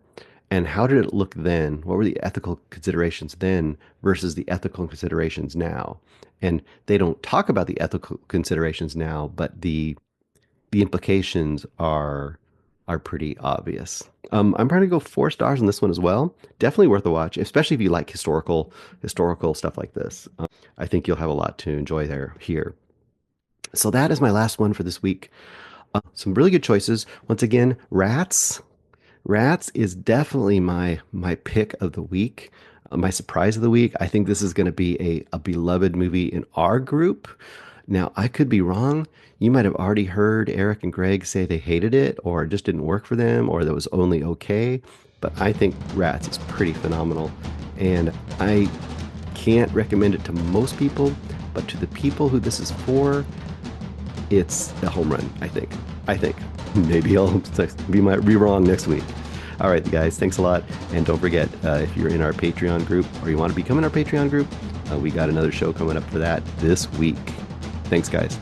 And how did it look then? What were the ethical considerations then versus the ethical considerations now? And they don't talk about the ethical considerations now, but the implications are pretty obvious. I'm probably go 4 stars on this one as well. Definitely worth a watch, especially if you like historical stuff like this. I think you'll have a lot to enjoy here. So that is my last one for this week. Some really good choices. Once again, Rats. Rats is definitely my pick of the week, my surprise of the week. I think this is going to be a beloved movie in our group. Now, I could be wrong. You might have already heard Eric and Greg say they hated it or it just didn't work for them or that was only okay. But I think Rats is pretty phenomenal. And I can't recommend it to most people, but to the people who this is for, it's a home run, I think. Maybe I'll be wrong next week. All right, guys, thanks a lot. And don't forget, if you're in our Patreon group or you want to become in our Patreon group, we got another show coming up for that this week. Thanks, guys.